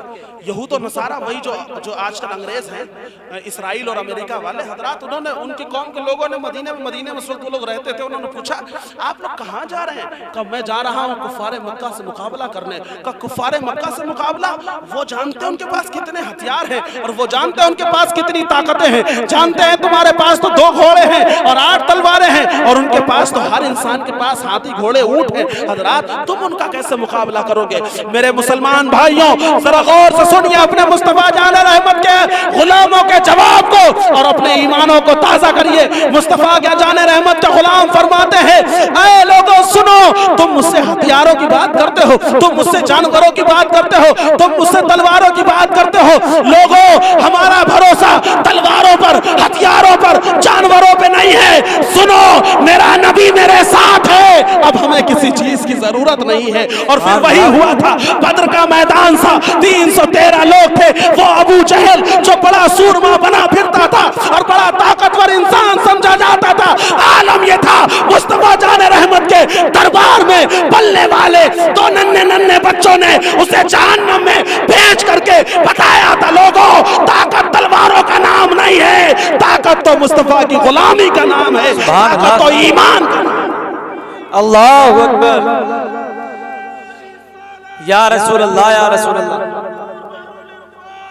यहूद और नसारा वही जो आजकल अंग्रेज हैं, इसराइल और अमेरिका वाले हजरात, उन्होंने उनकी कौम के लोगों ने मदीने में उस वक्त वो लोग रहते थे, उन्होंने पूछा आप लोग कहाँ जा रहे हैं? कहा मैं जा रहा हूँ कुफारे मक्का से मुकाबला करने। कहा कुफारे मक्का से मुकाबला? वो जानते हैं उनके पास कितने हथियार हैं और वो जानते हैं उनके पास कितनी ताकतें हैं। जानते हैं तुम्हारे पास तो 2 घोड़े हैं और 8 तलवारें हैं और उनके पास तो हर इंसान के पास हाथी घोड़े ऊंट है हजरात, तुम उनका कैसे मुकाबला करोगे? मेरे मुसलमान भाइयों जरा गौर से सुनिए अपने मुस्तफा जान रहमत के गुलामों के जवाब को और अपने ईमानों को ताजा करिए। मुस्तफा क्या जाने रहमत के गुलाम फरमाते हैं, ऐ लोगों सुनो, तुम मुझसे हथियारों की बात करते हो, तुम मुझसे जानवरों की बात करते हो, तुम मुझसे तलवारों की बात करते हो। लोगों, हमारा भरोसा तलवारों पर, हथियारों पर, जानवरों पे नहीं है। सुनो, मेरा नबी मेरे साथ है, अब हमें किसी चीज की जरूरत नहीं है। और फिर वही हुआ था, बद्र का मैदान था, 313 लोग थे। वो अबू जहल जो बड़ा सूरमा बना फिरता था और बड़ा ताकतवर इंसान समझा जाता था, आलम ये था मुस्तफा जाने रहमत के दरबार में पलने वाले दो नन्हे नन्हे बच्चों ने उसे जहन्नम में भेज करके बताया था, लोगों ताकत तलवारों का नाम नहीं है, ताकत तो मुस्तफा की गुलामी का नाम है, ताकत तो ईमान का नाम। अल्लाहु अकबर, या रसूल अल्लाह, या रसूल अल्लाह,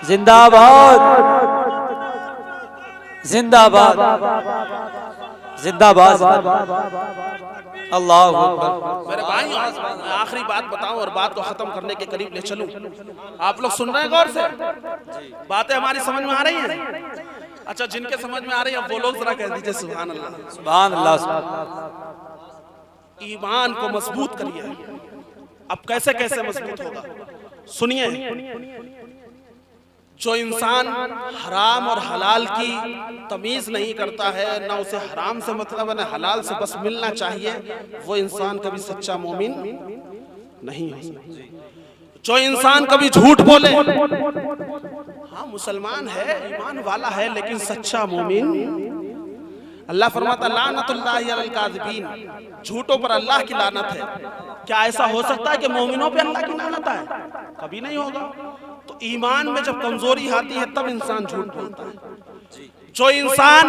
जिंदाबाद जिंदाबाद जिंदाबाद। अल्लाहु अकबर। मेरे भाई आखिरी बात बताऊं और बात को खत्म करने के करीब ले चलूं। आप लोग सुन रहे हैं गौर से? बातें हमारी समझ में आ रही हैं? अच्छा, जिनके समझ में आ रही है वो लोग जरा कह दीजिए सुभान अल्लाह। सुभान अल्लाह। ईमान को मजबूत करिए। अब कैसे कैसे मजबूत होगा सुनिए। जो इंसान हराम और हलाल की तमीज नहीं करता है, ना उसे हराम से मतलब है ना हलाल से बस मिलना चाहिए, वो इंसान कभी सच्चा मोमिन नहीं हो सकता। जो इंसान कभी झूठ बोले, हाँ मुसलमान है, ईमान वाला है, लेकिन सच्चा मोमिन, अल्लाह फरमाता लानतुल्लाहि अलल काज़िबीन, झूठों पर अल्लाह की लानत है। क्या ऐसा हो सकता है कि मोमिनों पे अल्लाह की लानत है? कभी नहीं होगा। तो ईमान में जब कमजोरी आती है तब इंसान झूठ बोलता है। जो इंसान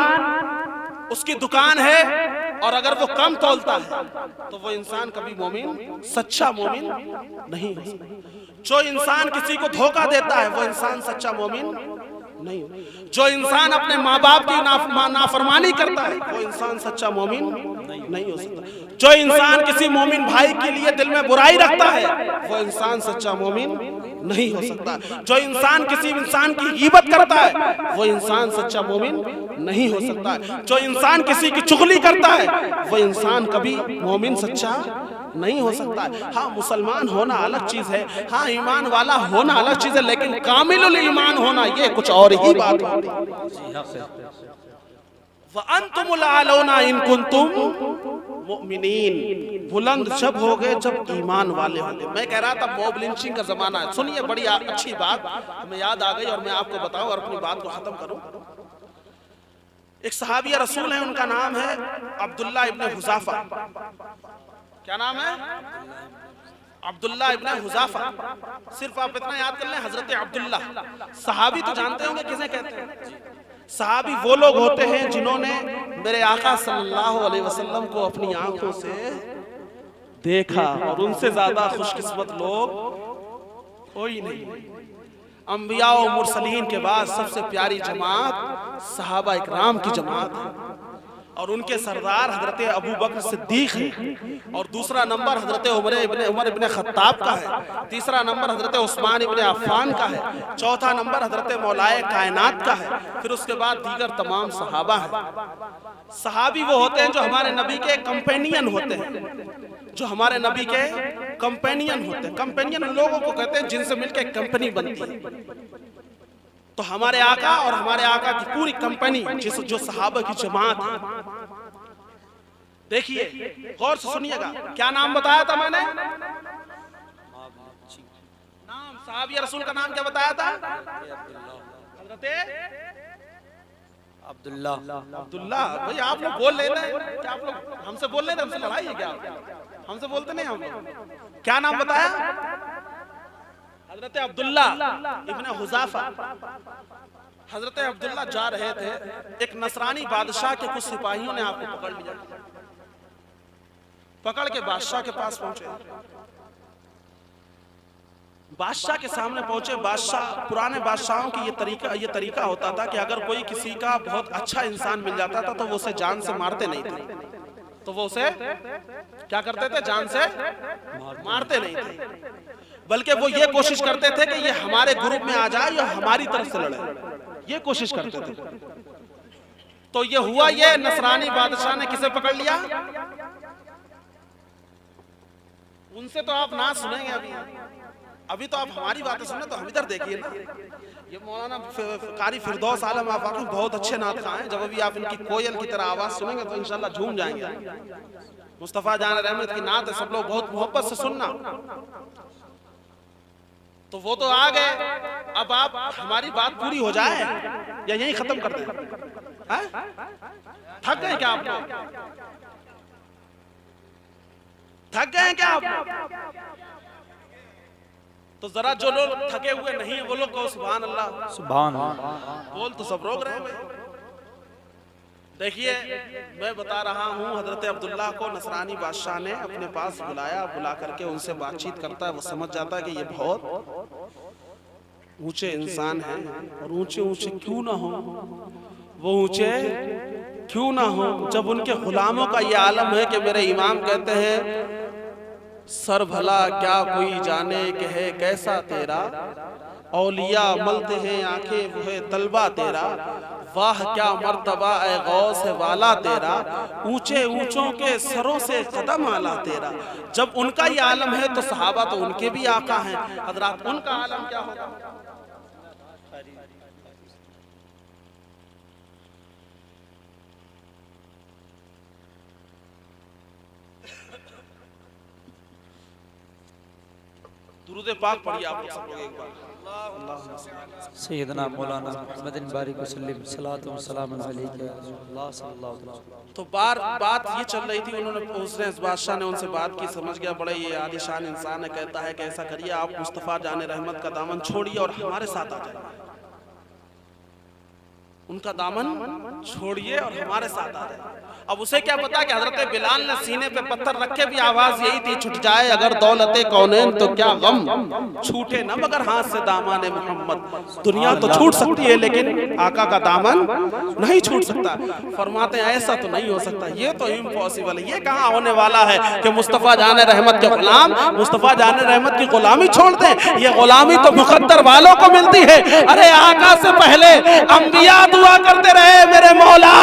उसकी दुकान है और अगर वो कम तोलता है तो वो इंसान कभी मोमिन, सच्चा मोमिन नहीं हो सकता। जो इंसान किसी को धोखा देता है वो इंसान सच्चा मोमिन नहीं। जो इंसान अपने माँ बाप की नाफरमानी करता है वो इंसान सच्चा मोमिन नहीं हो सकता। जो इंसान किसी मोमिन भाई के लिए दिल में बुराई रखता है वो इंसान सच्चा मोमिन नहीं हो सकता। जो इंसान किसी इंसान की ग़ीबत करता है वो इंसान सच्चा मोमिन नहीं हो सकता। जो इंसान किसी की चुगली करता है वो इंसान कभी मोमिन सच्चा नहीं हो सकता। हाँ, मुसलमान होना अलग चीज है, हाँ ईमान वाला होना अलग चीज है, लेकिन कामिलुल ईमान होना ये कुछ और ही बात होती है। वअंतुमुल आलौना इन कुंतुम मुमिनीन, बुलंद जब हो गए जब ईमान वाले होंगे। मैं कह रहा था मॉब लिंचिंग का जमाना है। सुनिए, बड़ी अच्छी बात हमें याद आ गई और मैं आपको बताऊं और अपनी बात को खत्म करूं। एक सहाबी रसूल है, उनका नाम है अब्दुल्ला इब्न हुज़ाफा। क्या नाम है? अब्दुल्ला इब्न हुज़ाफा। सिर्फ आप इतना याद कर लें, हजरत अब्दुल्ला। सहाबी तो जानते होंगे किसे कहते हैं। सहाबी वो लोग होते हैं जिन्होंने मेरे आका सल्लल्लाहु अलैहि वसल्लम को अपनी आंखों से देखा, और उनसे ज्यादा खुशकिस्मत लोग कोई नहीं। अंबिया और मुरसलीन के बाद सबसे प्यारी जमात सहाबा इकराम की जमात है, और उनके सरदार हजरत अबू बकर सिद्दीक है, और दूसरा नंबर हजरत उमर इब्न खत्ताब का है, तीसरा नंबर हजरत उस्मान इब्न अफ़्फ़ान का है, चौथा नंबर हजरत मौलाए कायनात का है, फिर उसके बाद दीगर तमाम सहाबा हैं। सहाबी वो होते हैं जो हमारे नबी के कंपेनियन होते हैं, जो हमारे नबी के कंपेनियन होते हैं। कंपेनियन उन लोगों को कहते हैं जिनसे मिलकर कंपनी बनती है। तो हमारे आका और हमारे आका की पूरी कंपनी जो सहाबा की जमात है, देखिए गौर से सुनिएगा। क्या नाम बताया था मैंने? नाम सहाबी रसूल का नाम क्या बताया था? अब्दुल्ला। अब्दुल्ला। भाई आप लोग बोल लेते हैं क्या? आप लोग हमसे बोल लेते हैं? हमसे लड़ाई है क्या? हमसे बोलते नहीं हम लोग। क्या नाम बताया? हजरत अब्दुल्ला इब्न हुज़ाफा। हजरत अब्दुल्ला जा रहे थे, एक नसरानी बादशाह के कुछ सिपाहियों ने आपको पकड़ लिया। पकड़ के बादशाह के पास पहुंचे। बादशाह के सामने पहुंचे। बादशाह, पुराने बादशाहों की ये तरीका होता था कि अगर कोई किसी का बहुत अच्छा इंसान मिल जाता था तो वो उसे जान से मारते नहीं थे। तो वो उसे क्या करते थे, जान से मारते नहीं थे, बल्कि वो ये कोशिश करते थे कि ये हमारे ग्रुप में आ जाए या हमारी तरफ से लड़े, ये कोशिश करते थे। तो ये हुआ, ये नसरानी बादशाह ने किसे पकड़ लिया? उनसे तो आप ना सुनेंगे अभी तो आप हमारी बातें सुने, तो हम इधर देखिए ना, ये मौलाना कारी फिरदौस आलम आफाकी बहुत अच्छे नात हैं। जब भी आप इनकी कोयल की तरह आवाज सुनेंगे तो इंशाल्लाह झूम जाएंगे। मुस्तफा जान रहमत की नात है, सब लोग बहुत मोहब्बत से सुनना। तो वो तो आ गए, अब आप हमारी बात पूरी हो जाए या यहीं खत्म कर दें? थक गए क्या आप? थक गए क्या आप? तो जरा जो लोग थके हुए नहीं है वो लोग कहो सुभान अल्लाह। सुभान अल्लाह। बोल तो सब रोक रहे हैं। देखिए मैं बता रहा हूँ, हजरत अब्दुल्लाह को नसरानी बादशाह ने अपने पास बुलाया, बुला करके उनसे बातचीत करता है। वो समझ जाता है कि ये बहुत ऊंचे इंसान हैं, और ऊंचे ऊंचे क्यों ना हो, वो ऊंचे क्यों ना हो, जब उनके गुलामों का ये आलम है कि मेरे इमाम कहते हैं सर भला क्या कोई जाने कि है कैसा तेरा, औलिया मलते हैं आंखें वो है तलबा तेरा, वाह क्या मर्तबा ए गौस वाला तेरा, ऊंचे ऊंचों के सरों से कदम आला तेरा। जब उनका ये आलम है तो सहाबा तो उनके भी आका हैं। हजरात उनका आलम क्या होगा? दुरूद पाक पढ़िए आप सब लोग एक बार। सैयदना मौलाना मदन बारिक वसल्लम सलातो सलाम अलैका अल्लाह सल्लल्लाहु अलैहि वसल्लम। तो बात ये चल रही थी, उसने इस बादशाह ने उनसे बात की, समझ गया बड़े ये आलिशान इंसान है, कहता है कि ऐसा करिए आप मुस्तफा जान रहमत का दामन छोड़िए और हमारे साथ आ जाइए, उनका दामन छोड़िए और हमारे साथ आ जाइए। अब उसे क्या पता कि हजरत बिलाल ने सीने पे पत्थर रख के भी आवाज यही थी, छूट जाए अगर दौलते कौनैन तो क्या गम, छूटे न मगर हाथ से दामन मोहम्मद। दुनिया तो छूट सकती है लेकिन आका का दामन नहीं छूट सकता। फरमाते हैं ऐसा तो नहीं हो सकता, ये तो इम्पॉसिबल है, ये कहाँ होने वाला है कि मुस्तफा जान रहमत के गुलाम मुस्तफा जान रहमत की गुलामी छोड़ दें। ये गुलामी तो मुकद्दर वालों को मिलती है। अरे आका से पहले अंबिया दुआ करते रहे, मेरे मौला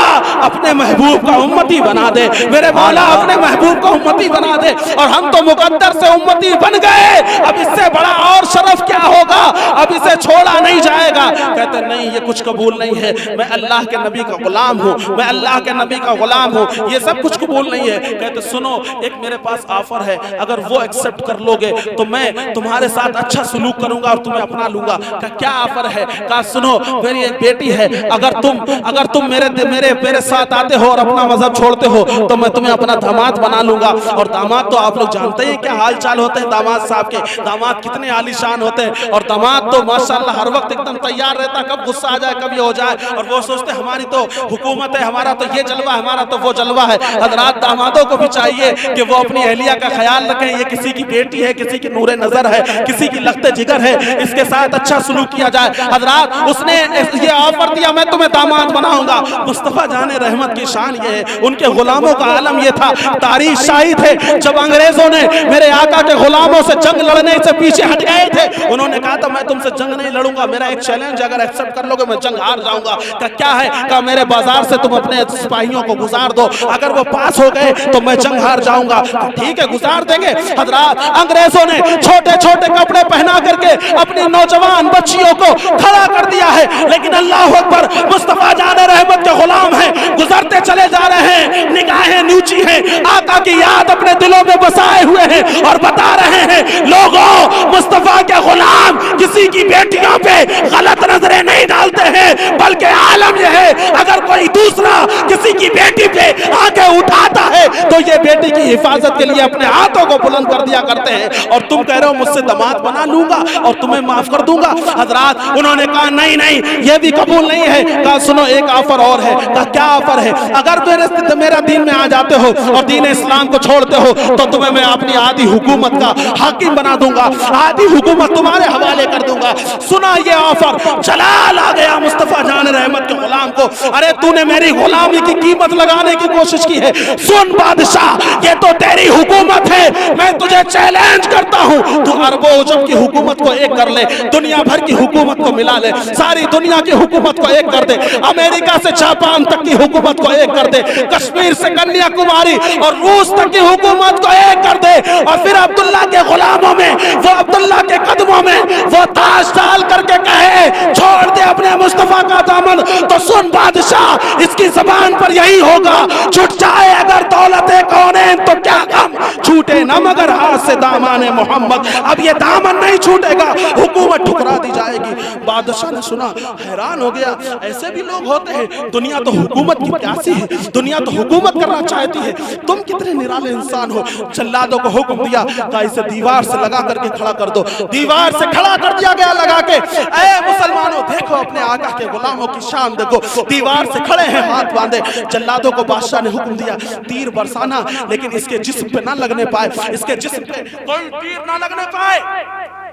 अपने महबूब का उम्मती बना दे, मेरे मौला अपने महबूब को उम्मती बना दे, और हम तो मुकद्दर से उम्मती बन गए। अब इससे बड़ा और शरफ क्या होगा, अब इसे छोड़ा नहीं जाएगा। कहते नहीं ये कुछ कबूल नहीं है, मैं अल्लाह के नबी का गुलाम हूँ, मैं अल्लाह के नबी का गुलाम हूँ, ये सब कुछ कबूल नहीं है। कहते सुनो एक मेरे पास ऑफर है, अगर वो एक्सेप्ट कर लोगे तो मैं तुम्हारे साथ अच्छा सलूक करूंगा और तुम्हें अपना लूंगा। क्या ऑफर है? कहा सुनो मेरी एक बेटी है, अगर तुम मेरे साथ आते हो और अपना मजहब छोड़ते हो तो मैं तुम्हें अपना दामाद बना लूंगा। और दामाद तो आप लोग जानते हैं क्या हाल चाल होते हैं दामाद साहब के, दामाद कितने आलीशान होते हैं, और दामाद तो माशाल्लाह हर वक्त एकदम तैयार रहता, कब गुस्सा आ जाए कब ये हो जाए, और वो सोचते हमारी तो हुकूमत है, हमारा तो ये जलवा है, हमारा तो वो जलवा है। हजरात दामादों को भी चाहिए कि वो अपनी अहलिया का ख्याल रखें, ये किसी की बेटी है, किसी की नूरे नजर है, किसी की लख्ते जिगर है, इसके साथ अच्छा सलूक किया जाए। हजरात उसने ये ऑफर दिया मैं तुम्हें दामाद बनाऊंगा। मुस्तफा जाने रहमत की शान ये है, उनके गुलामों का आलम ये था, तारीख शाही थे। जब अंग्रेजों ने मेरे आका के गुलामों से जंग लड़ने से पीछे हट गए थे, उन्होंने कहा था मैं तुमसे जंग नहीं लड़ूंगा, मेरा एक चैलेंज अगर एक्सेप्ट कर लोगे मैं जंग हार जाऊंगा। क्या है? कहा मेरे बाजार से तुम अपने सिपाहियों को गुजार दो, अगर वो पास हो गए तो मैं जंग हार जाऊंगा। ठीक है गुजार देंगे। हजरात अंग्रेजों ने छोटे छोटे कपड़े पहना करके अपनी नौजवान बच्चियों को खड़ा कर दिया है, लेकिन अल्लाह अकबर मुस्तफा जान रहमत के गुलाम हैं, गुजरते चले जा रहे हैं, निगाहें नीची हैं, आका की याद अपने दिलों में बसाए हुए हैं और बता रहे हैं लोगों मुस्तफा के गुलाम किसी की बेटियों पे गलत नजरें नहीं डालते हैं, बल्कि आलम यह है अगर कोई दूसरा किसी की बेटी पे आके उठाता है तो ये बेटी की हिफाजत के लिए अपने हाथों को बुलंद कर दिया करते हैं। और तुम कह रहे हो मुझसे दामाद बना लूंगा और तुम्हें माफ कर दूंगा। हजरात उन्होंने कहा नहीं नहीं ये भी कबूल नहीं है। कहा सुनो एक ऑफर और है। कहा क्या ऑफर है? अगर मेरा दीन में आ जाते हो और दीन इस्लाम को छोड़ते हो तो तुम्हें मैं अपनी आधी हुकूमत का हाकिम बना दूंगा, आधी हुकूमत तुम्हारे हवाले कर दूंगा। सुना ये ऑफर, जलाल आ गया मुस्तफा जान रहमत के गुलाम को। अरे तूने मेरी गुलामी की कीमत लगाने की कोशिश की है। सुन बादशाह, ये तो तेरी हुकूमत है, मैं तुझे चैलेंज करता हूं, तू अरबों अजम की हुकूमत को एक कर ले, दुनिया भर की हुकूमत को मिला ले, सारी दुनिया की हुकूमत को एक कर दे, अमेरिका से जापान तक की हुकूमत को एक कर दे, कश्मीर से कन्याकुमारी और रूस तक की हुकूमत को एक कर दे, और फिर अब्दुल्ला के गुलामों में, वो अब्दुल्ला के कदमों में वो ताज डाल करके कहे छोड़ दे अपने मुस्तफा का दामन। तो सुन बादशाह, इसकी जबान पर यही होगा, छूट जाए अगर दौलते कौनैन तो क्या गम, छूटे न मगर हाथ से दामाने मोहम्मद। अब ये दामन नहीं छूटेगा, हुकूमत ठुकरा दी जाएगी। बादशाह ने सुना, हैरान हो गया, ऐसे भी लोग होते हैं, दुनिया तो हुकूमत की प्यासी है, दुनिया तो हुकूमत करना चाहती है, तुम कितने निराले इंसान हो। जल्लादों को हुक्म दिया कि इसे दीवार से लगा करके खड़ा कर दो। दीवार से खड़ा कर दिया गया लगा के। ऐ मुसलमानों, देखो अपने आका के गुलामों की शान देखो, दीवार से खड़े हैं हाथ बांधे। जल्लादों को बादशाह ने हुक्म दिया तीर बरसाना, लेकिन इसके जिस्म पे ना लगने पाए, इसके जिस्म पे कोई तीर ना लगने पाए,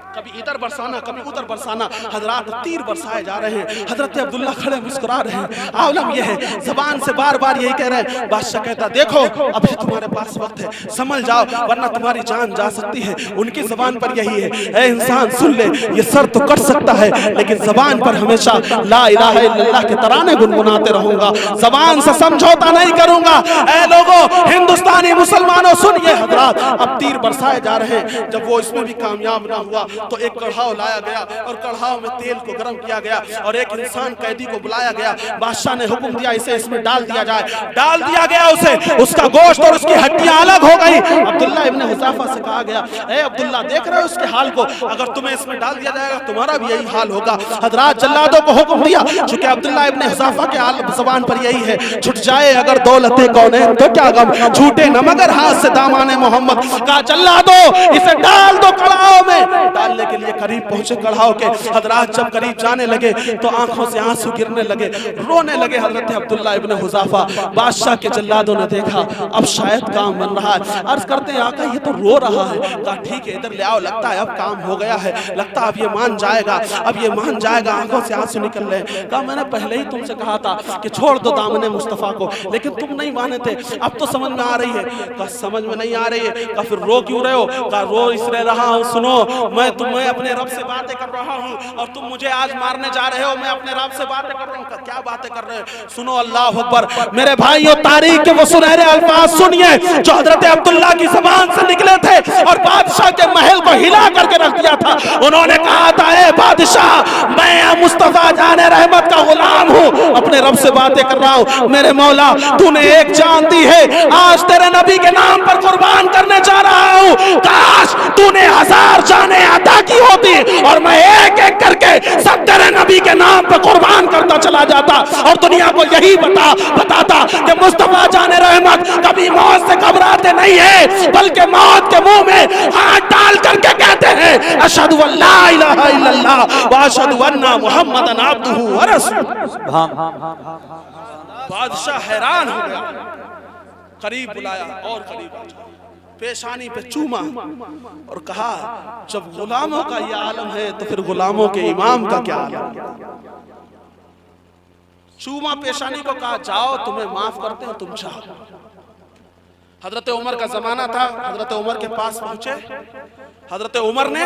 कभी इधर बरसाना कभी उधर बरसाना। हजरात तीर बरसाए जा रहे हैं, हजरत अब्दुल्ला खड़े मुस्कुरा रहे हैं। आलम यह है, जबान से बार बार यही कह रहे हैं। बादशाह कहता देखो अभी तुम्हारे पास वक्त है, समझ जाओ वरना तुम्हारी जान जा सकती है। उनकी जबान पर यही है, ऐ इंसान सुन ले, ये सर तो कट सकता है लेकिन जबान पर हमेशा ला इलाहा इल्लल्लाह के तराने गुनगुनाते रहूंगा, जबान से समझौता नहीं करूंगा। ऐ लोगों, हिंदुस्तानी मुसलमानों सुनिए हजरात, अब तीर बरसाए जा रहे हैं। जब वो इसमें भी कामयाब ना हुआ तो एक कढ़ाव लाया गया और कढ़ाव में तेल को गर्म किया गया और एक इंसान कैदी को बुलाया गया। बादशाह ने हुक्म दिया इसे इसमें डाल दिया जाए। डाल दिया गया उसे, उसका गोश्त और उसकी हड्डियां अलग हो गई। अब्दुल्ला इब्ने हुज़ैफा से कहा गया, ए अब्दुल्ला देख रहे हो उसके हाल को, अगर तुम्हें इसमें डाल दिया जाएगा तुम्हारा भी यही हाल होगा। हजरात जल्लादों को हुक्म दिया, चूंकि अब्दुल्ला इब्ने हुज़ैफा के हाल ज़बान पर यही है, छुट जाए अगर दौलते कौनैन तो क्या गम, छूटे न मगर हाथ से दामाने मोहम्मद। कहा जल्लादो इसे डाल दो कढ़ाव में। डालने के लिए करीब पहुंचे कढ़ाव के। हजरात जब करीब जाने लगे तो आंखों से आंसू गिरने लगे, रोने लगे हजरत अब्दुल्ला इब्ने हुज़ैफा। बादशाह के जल्लादों ने देखा अब शायद काम बन रहा है, अर्ज करते हैं आका ये तो रो रहा है। कहा ठीक है इधर ले आओ, लगता है अब काम हो गया है, लगता है अब ये मान जाएगा, अब ये मान जाएगा। आंखों से आंसू निकल रहे। कहा मैंने पहले ही तुमसे कहा था कि छोड़ दो दामने मुस्तफा को, लेकिन तुम नहीं माने थे, अब तो समझ में आ रही है। कहा समझ में नहीं आ रही है। कहा फिर रो क्यों रहे हो? कहा रो इसलिए रहा हूँ, सुनो मैं अपने रब से बातें कर रहा हूँ और तुम मुझे आज मारने जा रहे हो, मैं अपने रब से बातें कर रहा हूँ। क्या बातें कर रहे हो? सुनो अल्लाह अकबर। मेरे भाइयों तारीख के वो सुनहरे अल्फाज सुनिए जो हजरत अब्दुल्ला की ज़बान से निकले थे और बादशाह के महल को हिला करके रख दिया था। उन्होंने कहा था ए बादशाह मैं मुस्तफा जाने रहमत का गुलाम हूँ, अपने रब से बातें कर रहा हूँ। मेरे मौला तूने एक जान दी है, आज तेरे नबी के नाम पर कुर्बान करने जा रहा हूँ। काश तूने 1000 जाने अता की होती और मैं एक एक करके सब तेरे नबी के नाम पर कुर्बान करता चला जाता और दुनिया को यही बताता कि मुस्तफा जाने रहमत कभी मौत से घबराते नहीं है, बल्कि मौत के मुंह में हाथ डाल करके कहते हैं अशहदु अल्ला इलाहा इल्लल्लाह व अशहदु अन्ना मुहम्मदन अब्दुहु व रसूलुहु। बादशाह हैरान हो गया, करीब बुलाया और करीब पेशानी पे चूमा और कहा जब गुलामों का ये आलम है तो फिर गुलामों के इमाम का क्या आलम। चूमा पेशानी को, कहा जाओ तुम्हें माफ करते हैं, तुम जाओ। हजरत उमर का जमाना था, हजरत उमर के पास पहुंचे। हजरत उमर ने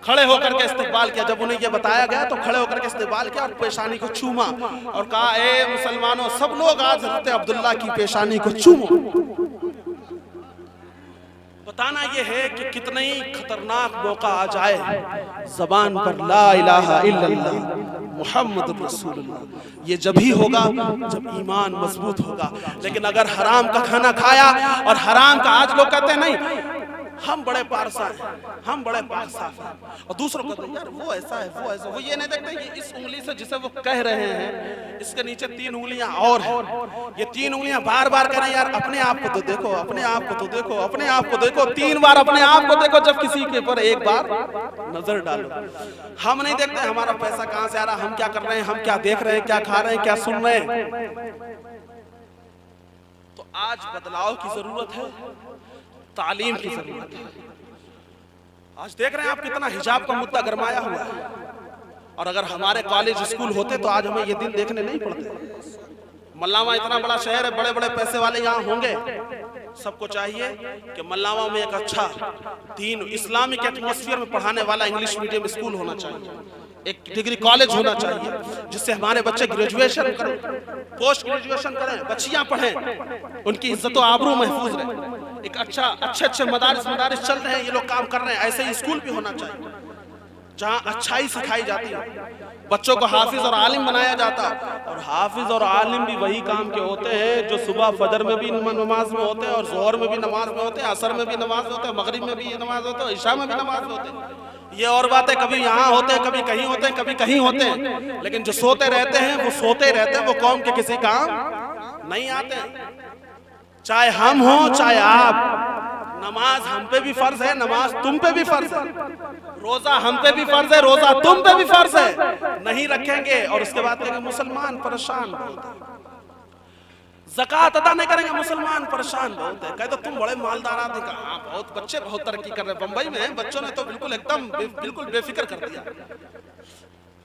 खड़े होकर के इस्तेकबाल किया। जब उन्हें यह बताया गया तो खड़े होकर के इस्तेकबाल किया और पेशानी को चूमा और कहा ए मुसलमानों सब लोग आज हजरत अब्दुल्ला की पेशानी को चूमो। बताना यह है कि कितना ही खतरनाक मौका आ जाए, जबान पर ला इलाहा इल्लल्लाह मुहम्मद रसूलुल्लाह ये जब ही होगा जब ईमान मजबूत होगा। लेकिन अगर हराम का खाना खाया और हराम का, आज लोग कहते हैं नहीं हम बड़े पारसा हैं, हम बड़े पाक साफ हैं, और दूसरों को यार वो ऐसा है वो ऐसा, वो ये नहीं देखते ये इस उंगली से जिसे वो कह रहे हैं इसके नीचे 3 उंगलियां और हैं, ये 3 उंगलियां बार बार कह रहे हैं यार अपने आप को तो देखो, अपने आप को तो देखो, अपने आप को देखो, 3 बार अपने आप को देखो जब किसी के ऊपर एक बार नजर डालो। हम नहीं देखते हमारा पैसा कहां से आ रहा, हम क्या कर रहे हैं, हम क्या देख रहे हैं, क्या खा रहे हैं, क्या सुन रहे हैं। तो आज बदलाव की जरूरत है, तालीम की जरूरत है। आज देख रहे हैं आप कितना हिजाब का मुद्दा गरमाया हुआ है और अगर हमारे कॉलेज स्कूल होते तो आज हमें ये दिन देखने नहीं पड़ते। मल्लावा इतना बड़ा शहर है, बड़े बड़े पैसे वाले यहाँ होंगे। सबको चाहिए कि मल्लावा में एक अच्छा दीन इस्लामिक एटमॉस्फेयर में पढ़ाने वाला इंग्लिश मीडियम स्कूल होना चाहिए, एक डिग्री कॉलेज होना चाहिए, जिससे हमारे बच्चे ग्रेजुएशन करें, पोस्ट ग्रेजुएशन करें, बच्चियां पढ़ें, उनकी इज्जत और आबरू महफूज रहे। एक अच्छे मदारिस चल रहे हैं, ये लोग काम कर रहे हैं, ऐसे ही स्कूल भी होना चाहिए जहाँ अच्छाई सिखाई जाती है, बच्चों को हाफिज और आलिम बनाया जाता। और हाफिज और आलिम भी वही काम के होते हैं जो सुबह फजर में भी नमाज में होते हैं, और जोहर में भी नमाज में होते हैं, असर में भी नमाज में होते हैं, मगरिब में भी नमाज होते हैं, ईशा में भी नमाज में होते हैं। ये और बात है, कभी यहाँ होते हैं, कभी कहीं होते हैं, कभी कहीं होते हैं, लेकिन जो सोते रहते हैं वो सोते रहते हैं, वो कौम के किसी काम नहीं आते हैं। चाहे हम हो चाहे आप, नमाज हम पे भी फर्ज है, नमाज तुम पे भी फर्ज है, रोजा हम पे भी फर्ज है, रोजा तुम पे भी फर्ज है। नहीं रखेंगे और उसके बाद कहेंगे मुसलमान परेशान बहुत है, ज़कात अदा नहीं करेंगे मुसलमान परेशान बहुत है। कहते तुम बड़े मालदार आदमी, कहा बहुत बच्चे बहुत तरक्की कर रहे हैं, बंबई में बच्चों ने तो बिल्कुल बेफिक्र कर दिया।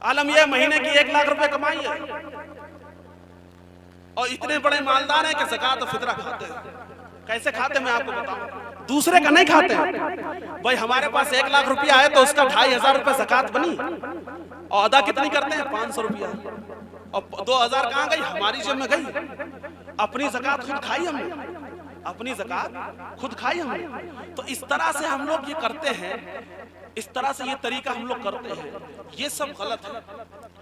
आलम यह महीने की 1 लाख रुपए कमाई है और इतने बड़े मालदार हैं कि ज़कात और फितरा खाते हैं। कैसे खाते मैं आपको बताऊं, दूसरे का नहीं खाते। भाई हमारे पास 1 लाख रुपया है तो उसका 2500 रुपए ज़कात बनी, और अदा कितनी करते हैं 500 रुपया, और 2000 कहाँ गई, हमारी जेब में गई। अपनी ज़कात खुद खाई हमने, अपनी ज़कात खुद खाई हमने। तो इस तरह से हम लोग ये करते हैं, इस तरह से ये तरीका हम लोग करते हैं, ये सब गलत है।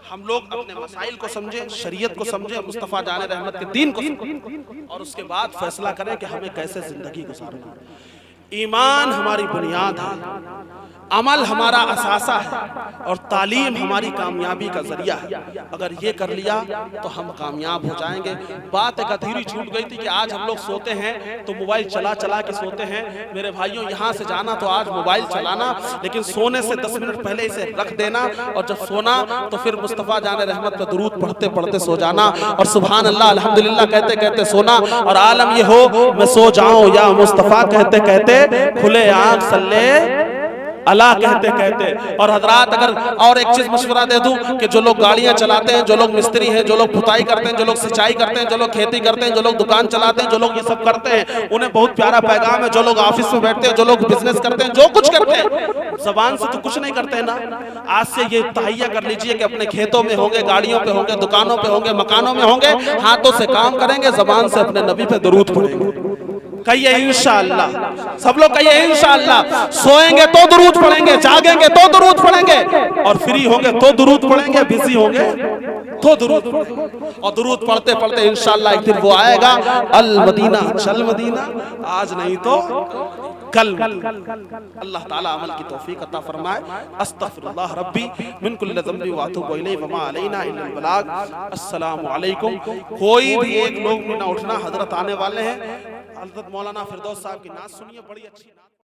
हम लोग अपने मसाइल को समझे, शरीयत को समझे, मुस्तफ़ा जाने रहमत के दीन को समझे, और उसके बाद फैसला करें कि हमें कैसे जिंदगी गुजारनी। ईमान हमारी बुनियाद है, अमल हमारा असासा है, और तालीम हमारी कामयाबी का जरिया है। अगर ये कर लिया तो हम कामयाब हो जाएंगे। बात एक अधूरी छूट गई थी कि आज हम लोग सोते हैं तो मोबाइल चला के सोते हैं। मेरे भाइयों, यहाँ से जाना तो आज मोबाइल चलाना, लेकिन सोने से 10 मिनट पहले इसे रख देना, और जब सोना तो फिर मुस्तफ़ा जाने रहमत का दुरूद पढ़ते पढ़ते सो जाना, और सुभान अल्लाह अल्हम्दुलिल्लाह कहते कहते सोना। और आलम ये हो मैं सो जाऊं या मुस्तफ़ा कहते कहते, खुले आँख सल्ले अल्लाह कहते कहते। और हजरात, अगर और एक चीज मशवरा दे दूं कि जो लोग गाड़ियां चलाते हैं, जो लोग मिस्त्री हैं, जो लोग पुताई करते हैं, जो लोग सिंचाई करते हैं, जो लोग खेती करते हैं, जो लोग दुकान चलाते हैं, जो लोग ये सब करते हैं, उन्हें बहुत प्यारा पैगाम है। जो लोग ऑफिस में बैठते हैं, जो लोग बिजनेस करते हैं, जो कुछ करते हैं, जबान से तो कुछ नहीं करते हैं ना। आज से ये तहैया कर लीजिए कि अपने खेतों में होंगे, गाड़ियों पे होंगे, दुकानों पे होंगे, मकानों में होंगे, हाथों से काम करेंगे, जबान से अपने नबी पे दुरूद पढ़ेंगे। कहिए इंशाअल्लाह, सब लोग कहिए इंशाअल्लाह। सोएंगे तो दुरूद पढ़ेंगे, जागेंगे तो दुरूद पढ़ेंगे, और फ्री होंगे तो दुरूद पढ़ेंगे, बिजी होंगे तो दुरूद पढ़ेंगे। और दुरूद पढ़ते पढ़ते इंशाअल्लाह एक दिन वो आएगा, अल मदीना चल मदीना, आज नहीं तो कल। अल्लाह ताला अमल की तौफीक अता फरमाए। अस्तगफिरुल्लाह रब्बी मिन कुल्लि ज़ंबि व अतूबु इलैहि व मा अलैना इल्लल बलाग। अस्सलामु अलैकुम। कोई भी एक लोग भी ना उठना, हजरत आने वाले हैं। हज़रत मौलाना फिरदौस साहब की नात सुनिए, बड़ी अच्छी नात।